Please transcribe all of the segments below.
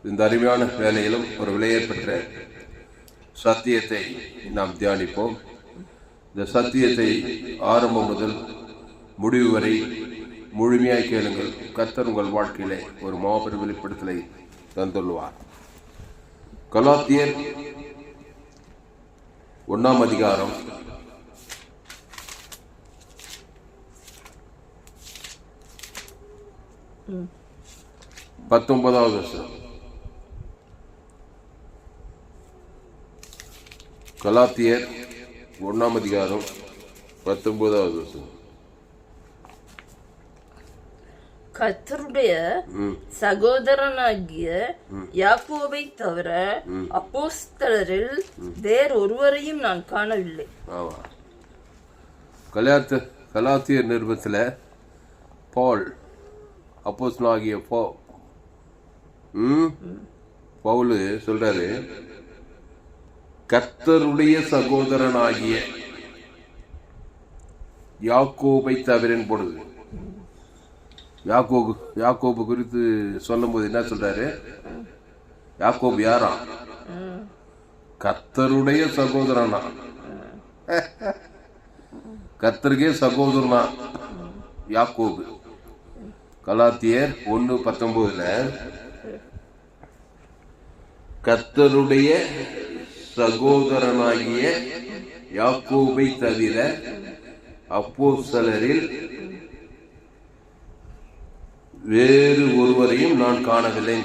இந்த அருமையான வேலையிலும் ஒரு விலையை பெற்ற சத்தியத்தை நாம் தியானிப்போம். இந்த சத்தியத்தை ஆரம்பம் முதல் முடிவு வரை முழுமையாய் கேளுங்கள். கர்த்தர் உங்கள் வாழ்க்கையிலே ஒரு மாபெரும் வெளிப்படுத்தலை தந்துள்ளார். கலாத்தியர் 1 அதிகாரம் 19வது வசனம். கலாத்தியர் 1 அதிகாரம் 19வது வசனம். கர்த்தருடைய சகோதரனாகிய யாக்கோபை தவிர அப்போஸ்தலரில் வேறொருவரையும் நான் காணவில்லை. கலாத்தியர் நிருபத்தில் பவுல் அப்போஸ்தலனாகிய பவுல் சொல்றாரு, கர்த்தருடைய சகோதரனாகிய யாக்கோபை தவிரன் போடுது. யாக்கோபு குறித்து சொல்லும் போது என்ன சொல்றாரு? யாக்கோபு யாரா? கர்த்தருடைய சகோதரனா, கர்த்தருக்கே சகோதரனா யாக்கோபு. கலாத்தியர் 1:19 கர்த்தருடைய சகோதரனாகிய யாக்கோபை தவிர அப்போஸ்தலரில் வேறு ஒருவரையும் நான் காணவில்லை.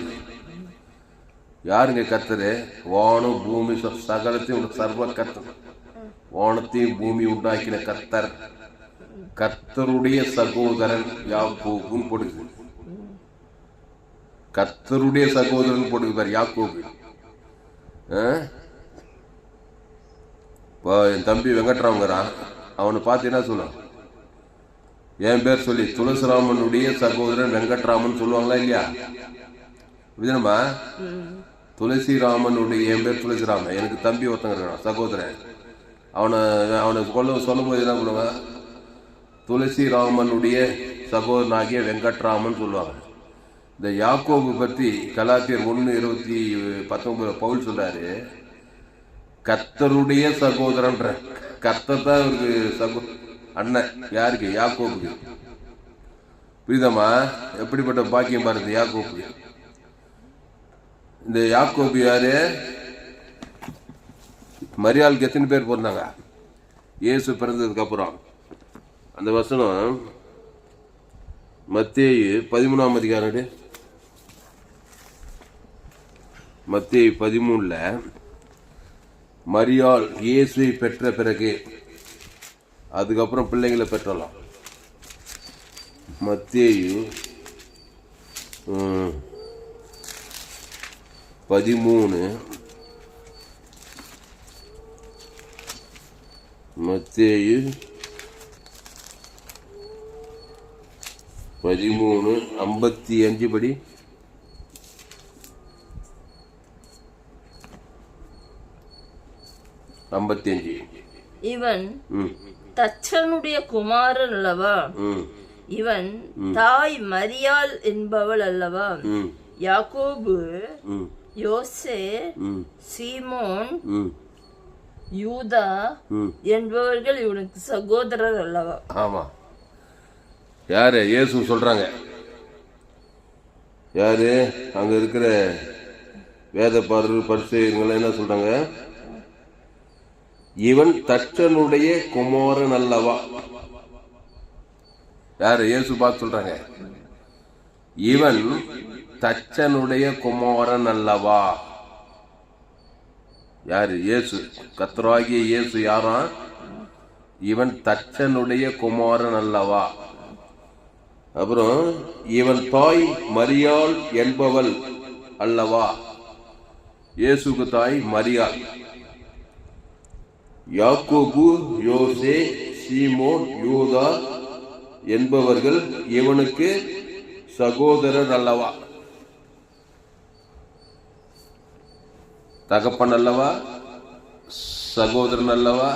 யாருங்க கர்த்தரு? வானம் பூமி சகலத்தையும் சர்வ கர்த்தர், வானத்தையும் பூமி உண்டாக்கின கர்த்தர், கர்த்தருடைய சகோதரன் யாக்கோபுன்னு போடுது. கர்த்தருடைய சகோதரன் போடுகிறார் யாக்கோபு. என் தம்பி வெங்கட்ராமங்கிறான், அவனை பார்த்து என்ன சொல்ல? என் பேர் சொல்லி துளசிராமனுடைய சகோதரன் வெங்கட்ராமன் சொல்லுவாங்களா இல்லையா? விஜயமா, துளசிராமனுடைய, என் பேர் துளசிராமன், எனக்கு தம்பி ஒருத்தங்க இருக்கான் சகோதரன். அவனை சொல்லும் போது என்ன பண்ணுவாங்க? துளசிராமனுடைய சகோதரனாகிய வெங்கட்ராமன் சொல்லுவாங்க. இந்த யாக்கோபு பற்றி கலாத்தியர் 1:19 பவுல் சொல்றாரு, கர்த்தருடைய சகோதரன்ற. கர்த்தர் தான் இவருக்கு அண்ணன். யாருக்கு? யாக்கோபுக்கு. புரியுதமா? எப்படிப்பட்ட பாக்கியம் பாருங்க யாக்கோபு. இந்த யாக்கோபு யாரு? மரியாளுக்கு எத்தனை பேர் பிறந்தாங்க இயேசு பிறந்ததுக்கு அப்புறம்? அந்த வசனம் மத்தேயு 13 அதிகாரம். மத்தேயு 13 மரியாள் இயேசுவை பெற்ற பிறகு அதுக்கப்புறம் பிள்ளைங்களை பெற்றலாம். மத்தேயு 13 மத்தேயு 13:55 படி. இவன் தச்சனுடைய குமாரன் அல்லவா? இவன் தாய் மரியாள் என்பவள் அல்லவா? யாக்கோபு, யோசே, சீமோன், யூதா என்பவர்கள் இவனுக்கு சகோதரர் அல்லவா? ஆமா. யாரு? இயேசு சொல்றாங்க. யாரு? அங்க இருக்கிற வேத பரிசேயர்கள் என்ன சொல்றாங்க? இவன் தச்சனுடைய குமாரன் அல்லவா? யாரு? இயேசு பார்த்து சொல்றாங்க, இவன் தச்சனுடைய குமாரன் அல்லவா? யாரு? இயேசு. கர்த்தராகிய இயேசு யாரா? இவன் தச்சனுடைய குமாரன் அல்லவா? அப்புறம் இவன் தாய் மரியாள் என்பவள் அல்லவா? இயேசுக்கு தாய் மரியாள். யாக்கோபு, யோசே, சீமோன், யூதா என்பவர்கள் இவனுக்கு சகோதரர் அல்லவா? தகப்பன் அல்லவா? சகோதரன் அல்லவா?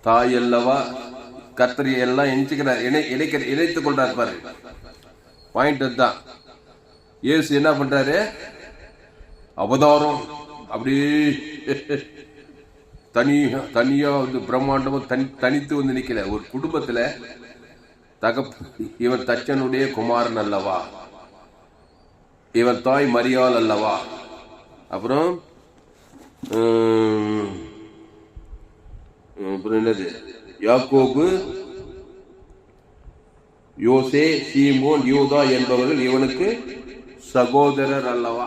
தாய் அல்லவா? கர்த்தரை எல்லாம் இணைத்துக் கொண்டார். பாரு, பாயிண்ட் தான். இயேசு என்ன பண்றாரு? அவதாரம் அப்படியே தனியா வந்து பிரம்மாண்டமா தனித்து வந்து நிக்கல. ஒரு குடும்பத்துல இவன் தச்சனுடைய குமாரன் அல்லவா, இவன் தாய் மரியாள் அல்லவா. அப்புறம் என்னது, யாக்கோபு, யோசே, சீமோன், யூதா என்பவர்கள் இவனுக்கு சகோதரர் அல்லவா.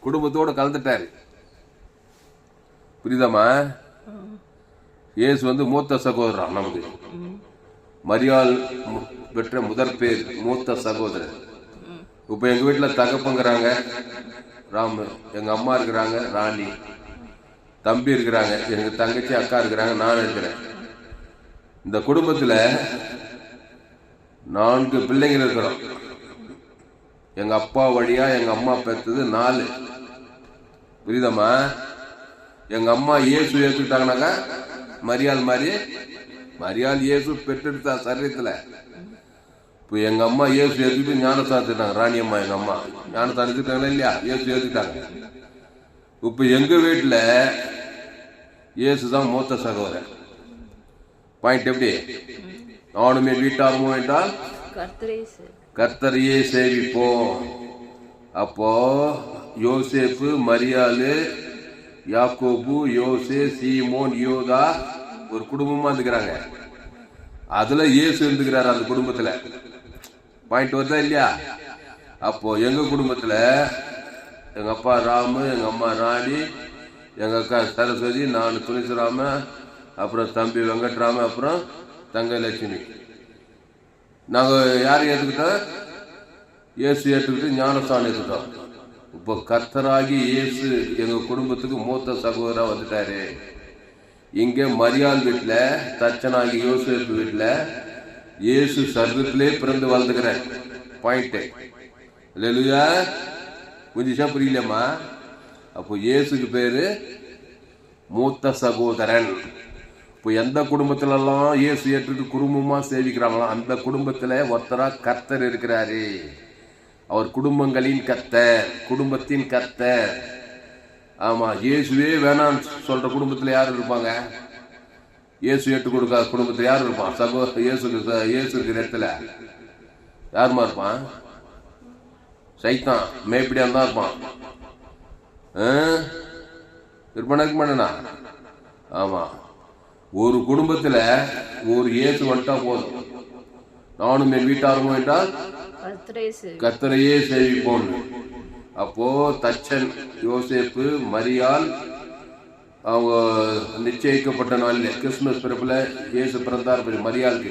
குடும்பத்தோட கலந்துட்டாரு. புரியுதாமா? இயேசு வந்து மூத்த சகோதரன். நமக்கு மரியாள் பெற்ற முதற் பேர் மூத்த சகோதரர். இப்ப எங்க வீட்டுல தகப்பங்கிறாங்க ராமு, எங்க அம்மா இருக்கிறாங்க ராணி, தம்பி இருக்கிறாங்க, எனக்கு தங்கச்சி அக்கா இருக்கிறாங்க, நான் இருக்கிறேன். இந்த குடும்பத்துல 4 பிள்ளைங்க இருக்கிறோம். எங்க அப்பா வழியா எங்க அம்மா பெற்றது 4. புரியுதம்மா? எங்க அம்மா இயேசு ஏற்றுக்கிட்டாங்கனாக்கா மரியாள் மாதிரி, மரியாள் இயேசு பெற்றெடுத்தா சரீரத்துல. இப்போ எங்க அம்மா இயேசு ஏற்றுக்கிட்டு ஞானஸ்தானம் எடுத்துட்டாங்க. ராணி அம்மா எங்க அம்மா ஞானஸ்தானம் எடுத்துட்டாங்களா இல்லையா? இயேசு ஏற்றுக்கிட்டாங்க. இப்ப எங்க வீட்டுல இயேசுதான் மூத்த சகோதரன். பாயிண்ட் எப்படி? நானுமே வீட்டாருமோ என்றால் கர்த்தரையே சேவிப்போம். அப்போ யோசேப்பு, மரியாளு, யாக்கோபு, யோசே, சீமோன், யூதா ஒரு குடும்பமா இருந்துக்கிறாங்க. அதுல இயேசு இருந்துக்கிறாரு அந்த குடும்பத்துல. பாயிண்ட் வருதா இல்லையா? அப்போ எங்க குடும்பத்துல எங்க அப்பா ராமு, எங்க அம்மா ராணி, எங்க அக்கா சரஸ்வதி, நான் துளசிராம, அப்புறம் தம்பி வெங்கட்ராம, அப்புறம் தங்க லட்சுமி. நாங்க யாரையும் ஏற்றுக்கிட்டோம்? இயேசு ஏற்றுக்கிட்டு ஞானஸ்தானம் ஏற்றுக்கிட்டோம். இப்போ கர்த்தராகி இயேசு எங்க குடும்பத்துக்கு மூத்த சகோதரா வந்துட்டாரு. இங்க மரியாள் வீட்டுல, தச்சனாகி யோசேப்பு வீட்டுல இயேசு சர்வத்திலே பிறந்து வளர்ந்துக்கிற. பாயிண்ட் இல்லையா? கொஞ்சம் புரியலம்மா? அப்போ இயேசுக்கு பேரு மூத்த சகோதரன். இப்போ எந்த குடும்பத்துல எல்லாம் இயேசு ஏற்றுட்டு குடும்பமா சேவிக்கிறாங்களோ அந்த குடும்பத்துல ஒருத்தரா கர்த்தர் இருக்கிறாரு. அவர் குடும்பங்களின் கர்த்தர், குடும்பத்தின் கர்த்தர். ஆமா, இயேசுவே வேணான்னு சொல்ற குடும்பத்துல யாரு இருப்பாங்க? இயேசு ஏற்று கொடுக்காத குடும்பத்துல யாரு இருப்பான்? இயேசு இருக்கிற இடத்துல யாருமா இருப்பான்? சைத்தான், மேப்பிடியா தான் இருப்பான். இருப்பானா இருக்க மாட்டேனா? ஆமா, ஒரு குடும்பத்துல ஒரு இயேசு வந்துட்டா போதும். நானும் என் வீட்டாருமோ என்றால் கர்த்தரையே சேவிப்போம். அப்போ தச்சன் யோசேப்பு, மரியாள் அவங்க நிச்சயிக்கப்பட்ட நாளில் கிறிஸ்துமஸ் பிறப்புல இயேசு பிறந்தார். மரியாளுக்கு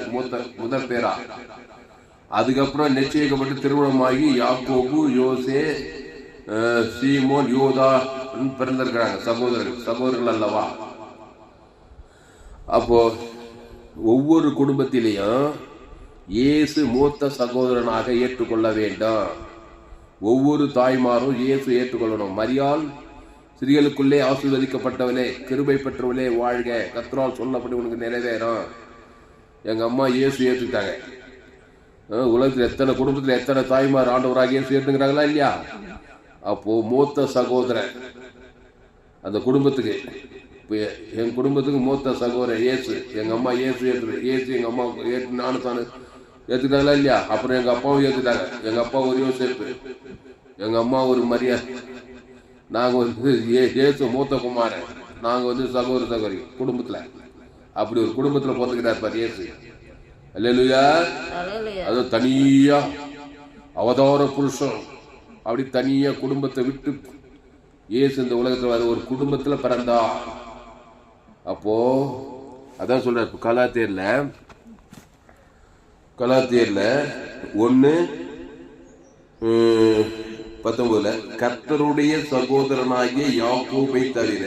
முதல் பேரா. அதுக்கப்புறம் நிச்சயிக்கப்பட்டு திருமணமாகி யாக்கோபு, யோசே, சீமோன், யூதா பிறந்திருக்கிறாங்க. சகோதரர்கள் அல்லவா. அப்போ ஒவ்வொரு குடும்பத்திலையும் இயேசு மூத்த சகோதரனாக ஏற்றுக்கொள்ள வேண்டும். ஒவ்வொரு தாய்மாரும் இயேசு ஏற்றுக்கொள்ளணும். மரியாள் ஸ்திரீகளுக்குள்ளே ஆசீர்வதிக்கப்பட்டவளே, கிருபை பெற்றவளே வாழ்க, கர்த்தரால் சொல்லப்பட்டு உனக்கு நிறைவேறும். எங்க அம்மா இயேசு ஏற்றுக்கிட்டாங்க. உலகத்தில் எத்தனை குடும்பத்தில் எத்தனை தாய்மார் ஆண்டவராக இயேசு ஏற்றுக்கிறாங்களா இல்லையா? அப்போ மூத்த சகோதரன் அந்த குடும்பத்துக்கு. என் குடும்பத்துக்கு மூத்த சகோதரன் இயேசு. எங்க அம்மா இயேசு இயேசு எங்க அம்மா நானும் தானு ஏற்றுக்கிட்டாங்களா இல்லையா? அப்புறம் எங்க அப்பாவும் ஏற்றுட்டாங்க. எங்க அப்பா ஒரு யோசேப்பு, எங்க அம்மா ஒரு மரியாள். நாங்க வந்து இயேசு மூத்த குமாரன், நாங்க வந்து சகோதரி குடும்பத்துல. அப்படி ஒரு குடும்பத்துல போத்துக்கிட்டார் பாரு இயேசு. அல்லேலூயா. அது தனியா அவதார புருஷன். அப்படி தனியா குடும்பத்தை விட்டு இயேசு இந்த உலகத்துல வர ஒரு குடும்பத்துல பிறந்தா. அப்போ அதான் சொல்ற கலாத்தியர்ல 1:19 கர்த்தருடைய சகோதரனாகிய யாக்கோபை தவிர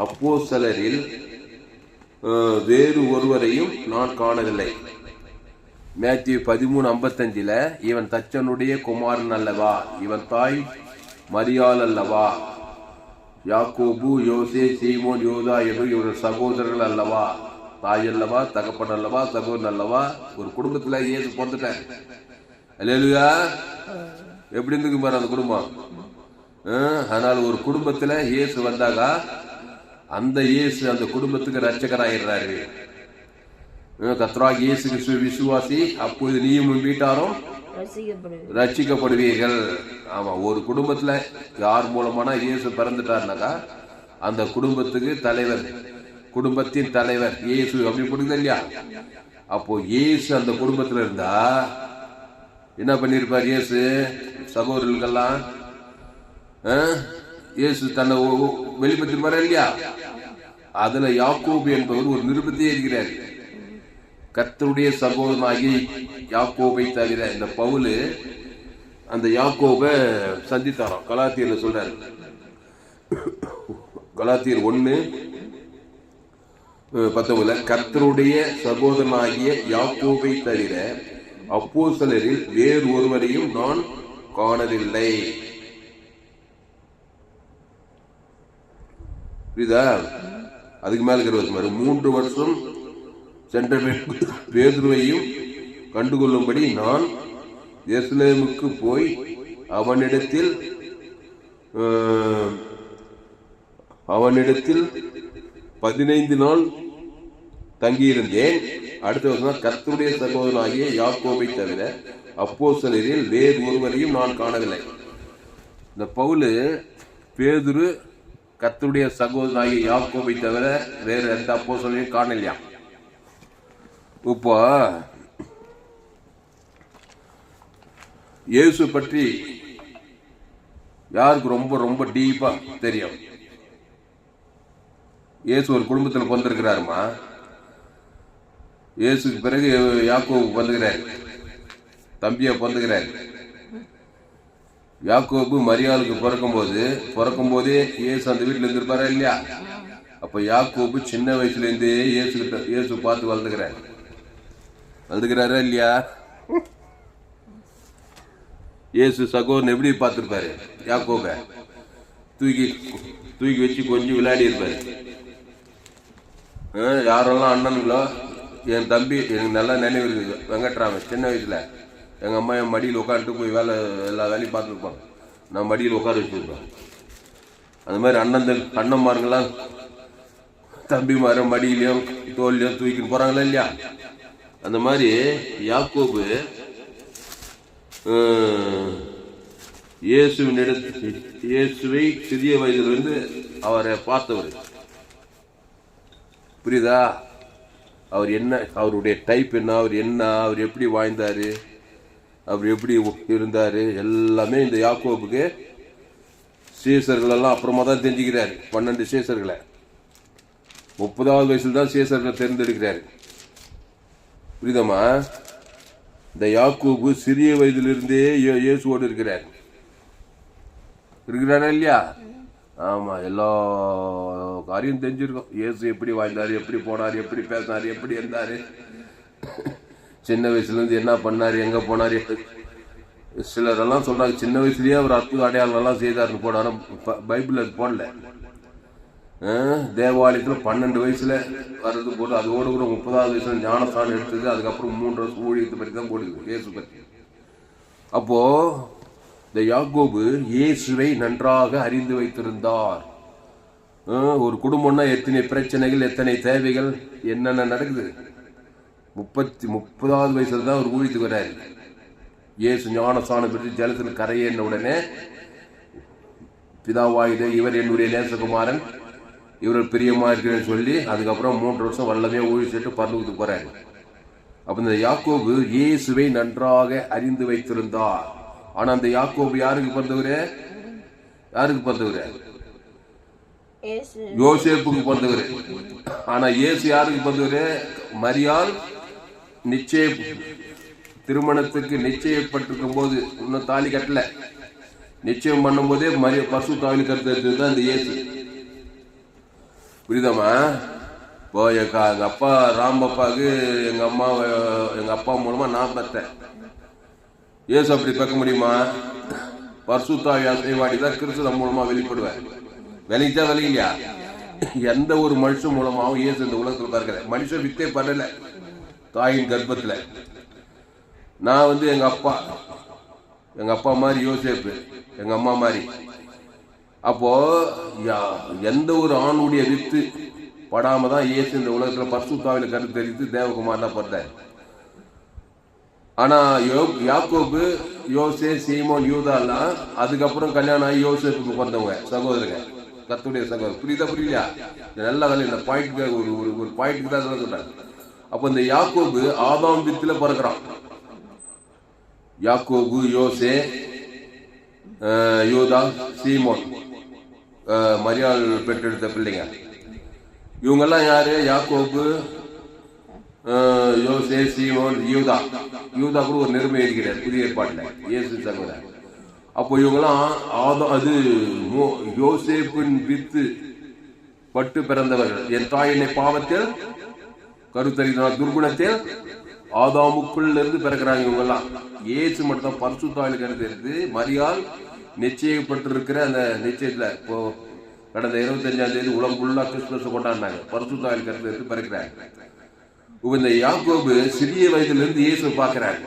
அப்போஸ்தலரில் வேறு ஒருவரையும் நான் காணவில்லை. மேத்யூ 13:55 இவன் தச்சனுடைய குமாரன் அல்லவா, இவன் தாய் மரியாள் அல்லவா, யாக்கோபு, யோசே, சீமோன், யூதா என்று இவர்கள் சகோதரர்கள் அல்லவா, தாய் அல்லவா, தகப்பன் அல்லவா, சகோதரன் அல்லவா. ஒரு குடும்பத்துல இயேசு பிறந்துட்டார். அல்லேலூயா. எப்படி இருந்துக்கு பாரு அந்த குடும்பம்? அதனால ஒரு குடும்பத்துல இயேசு வந்தாக்கா அந்த இயேசு அந்த குடும்பத்துக்கு ரட்சகராயிடுறாரு. கர்த்தராகிய இயேசு கிறிஸ்து விசுவாசி, அப்போது நீயும் வீட்டாரும் ரட்சிக்கப்படுவீர்கள். ஆமா, ஒரு குடும்பத்துல யார் மூலமான இயேசு பிறந்துட்டாருனாக்கா அந்த குடும்பத்துக்கு தலைவர், குடும்பத்தின் தலைவர் இயேசு அப்படி கொடுக்குது இல்லையா? அப்போ இயேசு அந்த குடும்பத்துல இருந்தா என்ன பண்ணிருப்பார் இயேசு? சகோதரர்கள்லாம் இயேசு தன்னை வெளிப்படுத்திருப்பாரு இல்லையா? அதுல யாக்கோபு என்பவர் ஒரு நிருபத்தையே இருக்கிறார். கர்த்தருடைய சகோதரனாகி யாக்கோபை தவிர இந்த பவுலு அந்த யாக்கோபை சந்தித்தாராம். கலாத்தியர்ல சொல்றாரு, கலாத்தியர் 1:19 கர்த்தருடைய சகோதரனாகிய யாக்கோபை தவிர அப்போஸ்தலரில் வேறு ஒருவரையும் நான் காணவில்லை. புரியுதா? அதுக்கு மேல இருக்கிற 3 வருஷம் சென்ற பேதுருவையும் கண்டுகொள்ளும்படி நான் எருசலேமுக்கு போய் அவனிடத்தில் 15 நாள் தங்கியிருந்தேன். அடுத்த வருஷம் கர்த்தருடைய சகோதரனாகிய யாக்கோபை தவிர அப்போஸ்தலரில் வேறு ஒருவரையும் நான் காணவில்லை. இந்த பவுலு பேதுரு கர்த்தருடைய சகோதரனாகிய யாக்கோபை தவிர வேறு எந்த அப்போஸ்தலரையும் காணலையா? இப்போ இயேசு பற்றி யாருக்கு ரொம்ப ரொம்ப டீப்பா தெரியும்? இயேசு ஒரு குடும்பத்தில் பிறந்திருக்கிறாருமா. இயேசுக்கு பிறகு யாக்கோபு பிறந்துகிறார், தம்பியா பிறந்துகிறார். யாக்கோபு மரியாளுக்கு பிறக்கும் போதே இயேசு அந்த வீட்டில் இருந்திருப்பாரா இல்லையா? அப்ப யாக்கோபு சின்ன வயசுல இருந்தே இயேசு பார்த்து வளர்ந்துக்கிறாரா இல்லையா? இயேசு சகோதரன் எப்படி பார்த்திருப்பாரு? யாக்கோப தூக்கி வச்சு கொஞ்சம் விளையாடி இருப்பாரு. யாரெல்லாம் அண்ணனுங்களோ, என் தம்பி எனக்கு நல்லா நினைவு இருக்குது, வெங்கட்ராமன் சின்ன வயசுல எங்க அம்மா என் மடியில் உட்காந்துட்டு போய் எல்லா வேலையும் பார்த்துருப்பான். நான் மடியில் உட்கார வச்சுருப்பேன். அந்த மாதிரி அண்ணன்மாருங்கெல்லாம் தம்பிமார மடியிலையும் தோல்லையும் தூக்கின்னு போறாங்களா இல்லையா? அந்த மாதிரி யாக்கோபு இயேசுவை சிறிய வயதிலிருந்து அவரை பார்த்தவர். புரியுதா? அவர் என்ன, அவருடைய டைப் என்ன, அவர் எப்படி வாழ்ந்தாரு, அவர் எப்படி இருந்தாரு, எல்லாமே இந்த யாக்கோபுக்கு சீசர்கள் எல்லாம் அப்புறமா தான் தெரிஞ்சுக்கிறாரு. 12 சீசர்களை 30வது வயசுல தான் சீசர்களை தேர்ந்தெடுக்கிறாரு. புரியுதமா? இந்த யாக்கோபு சிறிய வயதிலிருந்தே இயேசுவோடு இருக்கிறாரா இல்லையா? ஆமா, எல்லா காரியம் தெரிஞ்சிருக்கும். இயேசு எப்படி வாழ்ந்தாரு, எப்படி போனாரு, எப்படி பேசினாரு, எப்படி இருந்தாரு, சின்ன வயசுல இருந்து என்ன பண்ணாரு, எங்க போனாரு. சிலரெல்லாம் சொல்றாங்க சின்ன வயசுலயே அவர் அற்புத அடையாளம் எல்லாம் செய்தாருன்னு போனாரு. பைபிள் அது போடல. தேவாலயத்துல 12 வயசுல வர்றது போட்டு அதோடு கூட 30வது வயசுல ஞானஸ்தானம் எடுத்தது. அதுக்கப்புறம் 3 வருஷம் ஊழியத்தை பற்றி தான் போடுது இயேசு பற்றி. அப்போ இந்த யாக்கோபு இயேசுவை நன்றாக அறிந்து வைத்திருந்தார். ஒரு குடும்பம்னா எத்தனை பிரச்சனைகள், எத்தனை தேவைகள், என்னென்ன நடக்குது. 30வது வயசுல தான் அவர் ஊழியத்துக்கு வர்றாரு. இயேசு ஞானஸ்தானம் பெற்று ஜலத்தில் கரையேறின உடனே பிதாவாயுதே இவர் என்னுடைய நேசகுமாரன், இவர் பிரியமா இருக்கிறேன்னு சொல்லி அதுக்கப்புறம் 3 வருஷம் வல்லமையா ஊழி சேர்த்து பரலோகத்துக்கு போறாரு. அப்ப இந்த யாக்கோபு இயேசுவை நன்றாக அறிந்து வைத்திருந்தார். ஆனா அந்த யாக்கோபு யாருக்கு பிறந்தவரு? யோசேப்புக்கு பிறந்தவரு. ஆனா இயேசு யாருக்கு பிறந்தவரு? மரியாள் திருமணத்துக்கு நிச்சயப்பட்டிருக்கும் போது, இன்னும் தாலி கட்டல, நிச்சயம் பண்ணும் போதே பரிசுத்த ஆவியில கருத்து தான் இந்த இயேசு. புரியுதாமா? இப்போ எங்க அப்பா ராம்பப்பாவுக்கு எங்க அப்பா மூலமா நான் பெற்றேன். இயேசு அப்படி பார்க்க முடியுமா? பரிசுத்த ஆவி அசைவாடிதான் கிறிஸ்து மூலமா வெளிப்படுவார். விலைக்குதான் விலையிலையா? எந்த ஒரு மனுஷன் மூலமாவும் இயேசு இந்த உலகத்தில் பார்க்கல. மனுஷன் வித்தே பண்ணல தாயின் கர்ப்பத்துல. நான் எங்க அப்பா மாதிரி யோசேப்பு, எங்க அம்மா மாதிரி அப்போ எந்த ஒரு ஆணுடைய வித்து படாம தான் இயேசு இந்த உலகத்துல பரிசுத்தாவில கருத்து தெரிவித்து தேவகுமார் தான் பிறந்தார். ஆனா யாக்கோபு, யோசே, சீமோன், யூதா எல்லாம் அதுக்கப்புறம் கல்யாணம் ஆகி யோசேப்புக்கு பிறந்தவங்க சகோதரங்க, கர்த்தருடைய சகோதரர். புரியுதா? நல்ல வேலை இந்த பாயிண்ட்டுக்கு ஒரு பாயிண்ட்டுக்கு தான் சொல்றாங்க. அப்ப இந்த யாக்கோபு ஆதாம் வித்துல பிறக்கிறான். யாக்கோபு, யோசே, யூதா, சீமோன், மரியாள் பெற்றெடுத்த பிள்ளைங்க. இவங்கெல்லாம் யாரு? யாக்கோபு, யோசே, சீமோன், யூதா. யூதா கூட ஒரு நெருமை இருக்கிறார் புதிய ஏற்பாட்டுல, இயேசு சகோதரர். அப்போ இவங்கெல்லாம் அது யோசேப்பின் வித்து பட்டு பிறந்தவர்கள். என் தாய் என்னை பாவத்தில் கருத்தறிந்தார், துர்குணத்தில் ஆதாமுக்குள்ள இருந்து பிறக்கிறாங்க இவங்கெல்லாம். இயேசு மட்டும் தான் பரிசுத்தாவில கருத்து மரியாள் நிச்சயப்பட்டிருக்கிற அந்த நிச்சயத்துல இப்போ கடந்த 25ஆம் தேதி உலகம் ஃபுல்லா கிறிஸ்துமஸ் கொண்டாடினாங்க. பரிசுத்தாவில கருத்து பிறக்கிறாங்க. இந்த யாக்கோபு சிறிய வயதிலிருந்து இயேசு பார்க்கிறாங்க.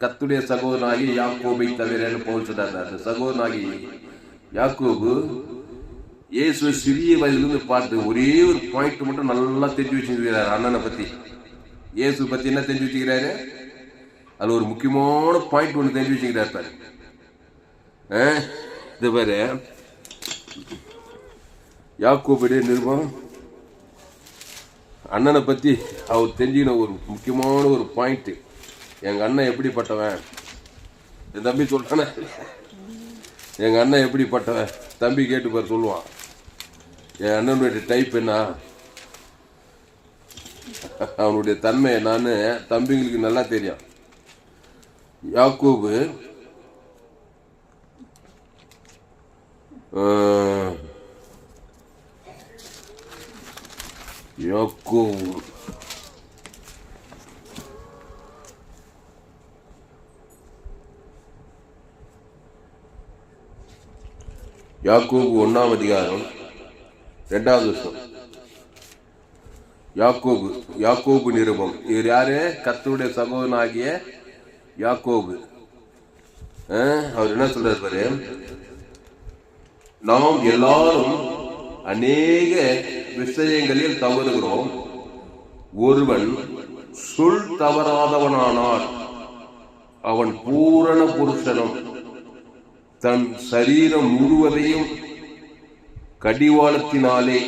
கர்த்தருடைய சகோதரனாகி யாக்கோபை தவிர பவுல் சொல்றாரு. அந்த சகோதரனாகி யாக்கோபு இயேசு சிறிய வயதிலிருந்து பார்த்து ஒரே ஒரு பாயிண்ட் மட்டும் நல்லா தெரிஞ்சு வச்சுக்கிறாரு. அண்ணனை பத்தி, இயேசு பத்தி என்ன தெரிஞ்சு வச்சுக்கிறாரு? அது ஒரு முக்கியமான பாயிண்ட் ஒன்று தெரிஞ்சு வச்சுக்கிறாரு. இது பாரு, யாக்கோபுடைய நிருபம் அண்ணனை பத்தி அவர் தெரிஞ்சுக்கின ஒரு முக்கியமான ஒரு பாயிண்ட். எங்க அண்ணன் எப்படிப்பட்டவன், என் தம்பி சொல்றான, எங்க அண்ணன் எப்படிப்பட்டவன் தம்பி கேட்டு பாரு சொல்லுவான். என் அண்ணனுடைய டைப் என்ன, அவனுடைய தன்மை என்னன்னு தம்பிங்களுக்கு நல்லா தெரியும். யாக்கோபு யாக்கோபு 1ஆம் அதிகாரம் 2வது வசனம். யாக்கோபு நிருபம். இவர் யாரு? கர்த்தருடைய சகோதரனாகிய யாக்கோபு. அவர் என்ன சொல்றாரு பாரு, நாம் எல்லாரும் அநேக விஷயங்களில் தவறுகிறோம். ஒருவன் சொல் தவறாதவனானால் அவன் பூரண புருஷனும் தன் சரீரம் முழுவதையும் கடிவாளத்தினாலே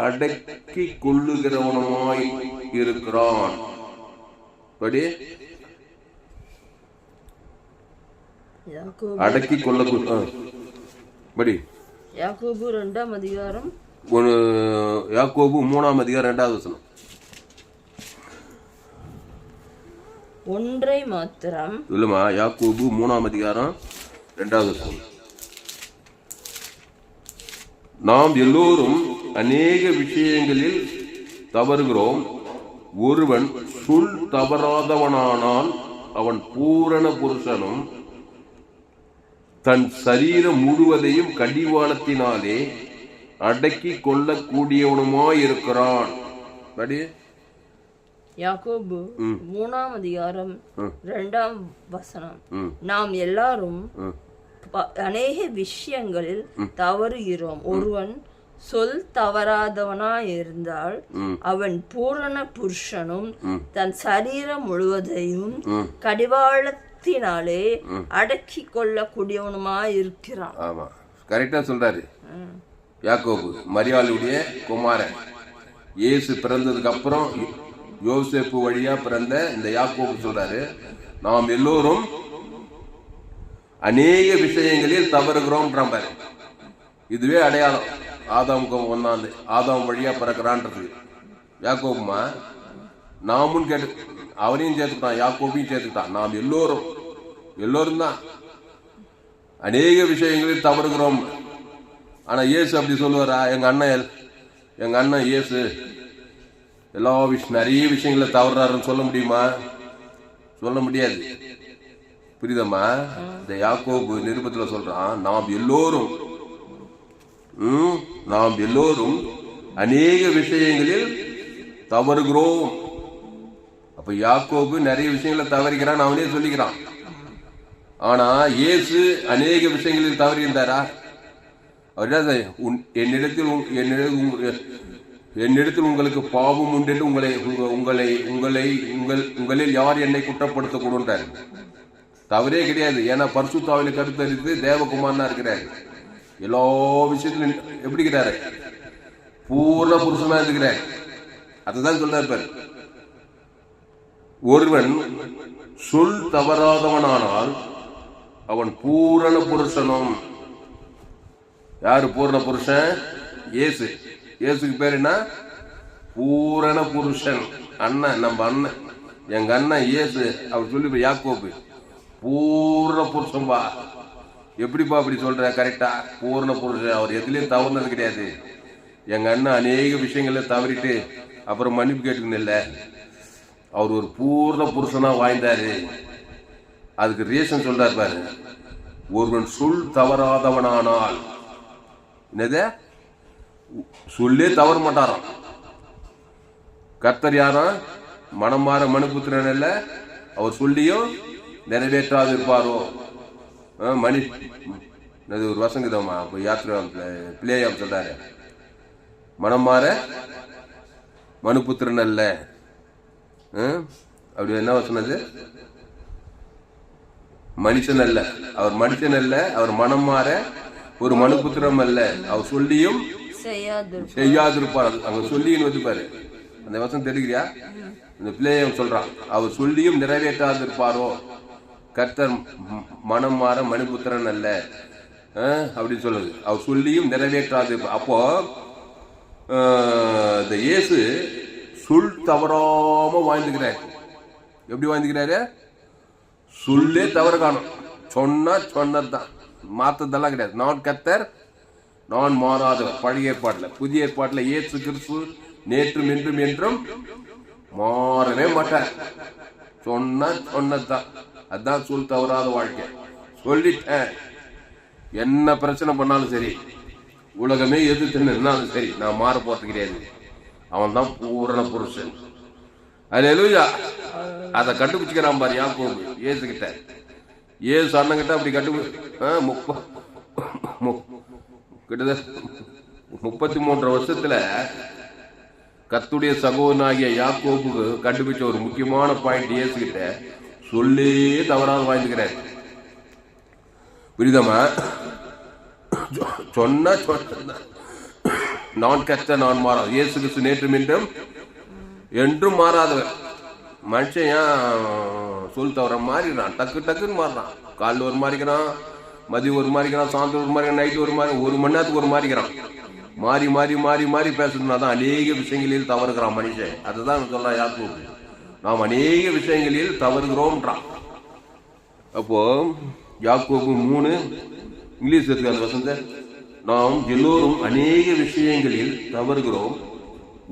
அடக்கி கொள்ளுகிறவனுமாய் இருக்கிறான். அடக்கி கொள்ள யாக்கோபு 2ஆம் அதிகாரம், யாக்கோபு 3ஆம் அதிகாரம் 2வது வசனம். ஒன்றை மாத்திரம் இல்லமா, யாக்கோபு 3ஆம் அதிகாரம் 2வது வசனம். நாம் எல்லோரும் அநேக விஷயங்களில் தவறுகிறோம். ஒருவன் சொல் தவறாதவனானால் அவன் பூரண புருஷனும் தன் சரீரம் முழுவதையும் கடிவாளத்தினாலே அடக்கி கொள்ளக்கூடியவனுமாயிருக்கிறான். யாக்கோபு 3ஆம் அதிகாரம் 2ஆம் வசனம். நாம் எல்லாரும் அநேக விஷயங்களில் தவறுகிறோம். ஒருவன் சொல் தவறாதவனாய் இருந்தால் அவன் பூரண புருஷனும் தன் சரீரம் முழுவதையும் கடிவாளத்தினாலே அடக்கி கொள்ளக்கூடியவனுமாய் இருக்கிறான். ஆமா, கரெக்டா சொல்றாரு. யாக்கோபு மரியாளுடைய குமாரன். இயேசு பிறந்ததுக்கு அப்புறம் யோசேப்பு வழியா பிறந்த இந்த யாக்கோபு சொல்றாரு, நாம் எல்லோரும் அநேக விஷயங்களில் தவறுகிறோம். இதுவே அடையாளம். ஆதாமுக்கு ஒன்னாந்து ஆதாம் வழியா பிறக்கிறான்றது. யாக்கோபுமா நாமும் கேட்டு அவரையும் சேர்த்துக்கிட்டான், யாக்கோபையும் சேர்த்துக்கிட்டான். நாம் எல்லோரும் தான் அநேக விஷயங்களில் தவறுகிறோம். ஆனா இயேசு அப்படி சொல்லுவாரா? எங்க அண்ணன் இயேசு எல்லா நிறைய விஷயங்கள தவறாருன்னு சொல்ல முடியுமா? சொல்ல முடியாது. புரியுதம்மா? இந்த யாக்கோபு நிருபத்துல சொல்றான், நாம் எல்லோரும் அநேக விஷயங்களில் தவறுகிறோம். அப்ப யாக்கோபு நிறைய விஷயங்களை தவறிக்கிறான், அவனே சொல்லிக்கிறான். ஆனா இயேசு அநேக விஷயங்களில் தவறி இருந்தாரா? அவர் என்னிடத்தில் உங்களுக்கு பாவம் உண்டு என்று உங்களில் யார் என்னை குற்றப்படுத்தக்கூடாது. தவறே கிடையாது. ஏன்னா பரிசுத்தாவில கருத்தரித்து தேவகுமாரனா இருக்கிறார். எல்லா விஷயத்திலும் எப்படி இருக்கிறாரு? பூர்ண புருஷனா இருக்கிறார். அதுதான் சொல்றாரு. ஒருவன் சொல் தவறாதவனானால் அவன் பூரண புருஷனும். யாரு பூரண புருஷன்? இயேசு. இயேசுக்கு பேர் என்ன? பூரண புருஷன். அண்ணன், நம்ம அண்ணன், எங்க அண்ணன் இயேசு. அவர் சொல்லி யாக்கோபு பூர்ண புருஷன் பா. எப்படிப்பா அப்படி சொல்ற? கரெக்டா, பூர்ண புருஷன். அவர் எதுலயும் தவறுனது கிடையாது. எங்க அண்ணன் அநேக விஷயங்கள தவறிட்டு அப்புறம் மன்னிப்பு கேட்டுக்கணும் இல்ல, அவர் ஒரு பூர்ண புருஷனா வாழ்ந்தாரு. அதுக்கு ரீசன் சொல்றாரு பாரு. ஒருவன் சொல் தவறாதவனானால், என்னது சொல்லே தவற மாட்டாராம். கர்த்தர் யாரும் மனம் மாற மனுபுத்திரன் அல்ல, அவர் சொல்லியும் நிறைவேற்றாது இருப்பாரோ. மணி ஒரு வசங்குதமா யாத்திரை பிள்ளையா சொல்றாரு, மனம் மாற மனுபுத்திரன் அல்ல. அப்படி என்ன சொன்னது? மனுஷன் அல்ல, அவர் மனுஷன் அல்ல, அவர் மனம் மாற ஒரு மனுபுத்திரம் அல்ல, அவர் சொல்லியும் செய்யாதிருப்பார். அங்க சொல்லின்னு வச்சுப்பாரு. அந்த வசனம் தெரியுறியா? இந்த பிள்ளைய சொல்றான், அவர் சொல்லியும் நிறைவேற்றாதிருப்பாரோ. கர்த்தர் மனம் மாற மனுபுத்திரன் அல்ல அப்படின்னு சொல்லுது. அவர் சொல்லியும் நிறைவேற்றாது. அப்போ இந்த இயேசு சொல் தவறாம வாழ்ந்துக்கிறார். எப்படி வாழ்ந்துக்கிறாரு? சொல்லே தவறு காணும். சொன்னதுதான், மாத்ததெல்லாம் கிடையாது. நான் கர்த்தர், நான் மாறாதவர். பழைய ஏற்பாட்டில். புதிய ஏற்பாட்டில் இயேசு கிறிஸ்து நேற்றும் இன்றும் என்றும் மாறவே மாட்டார். சொன்னதுதான். அதுதான் சொல் தவறாத வாழ்க்கை. சொல்லிட்டேன், என்ன பிரச்சனை பண்ணாலும் சரி, உலகமே எதிர்த்து நின்னாலும் சரி, நான் மாற போறது கிடையாது. அவன் தான் பூரண புருஷன். அல்லேலூயா. அதை கண்டுபிடிச்சுக்கிறான் பாரு யாக்கோபு இயேசு கிட்ட. இயேசு அண்ணன் கிட்ட அப்படி கிட்டத்தட்ட 33 வருஷத்துல கர்த்தருடைய சகோதரனாகிய யாக்கோபுக்கு கண்டுபிடிச்ச ஒரு முக்கியமான பாயிண்ட் இயேசு கிட்ட சொல்லே தவறாக வாழ்ந்துக்கிறார். புரியுதமா? சொன்ன நான் கர்த்தர், நான் மாறாது. இயேசு கிறிஸ்து நேற்றும் இன்றும் என்றும் மாறாதவர். மனுஷன் ஏன் சொல் தவற மாறிடுறான்? டக்குன்னு மாறுறான். காலைல ஒரு மாறிக்கிறான், மதியம் ஒரு மாறிக்கிறான், சாயந்தரம் ஒரு மாறிக்கிறான், நைட்டு ஒரு மாறி, ஒரு மணி நேரத்துக்கு ஒரு மாறிக்கிறான். மாறி மாறி மாறி மாறி பேசுறதுனா தான் அநேக விஷயங்களில் தவறுகிறான் மனுஷன். அதுதான் சொல்றான் யாக்கோபு, நாம் அநேக விஷயங்களில் தவறுகிறோம்ன்றான். அப்போ யாக்கோபு 3 இங்கிலீஷ் வசந்த, நாம் எல்லோரும் அநேக விஷயங்களில் தவறுகிறோம்.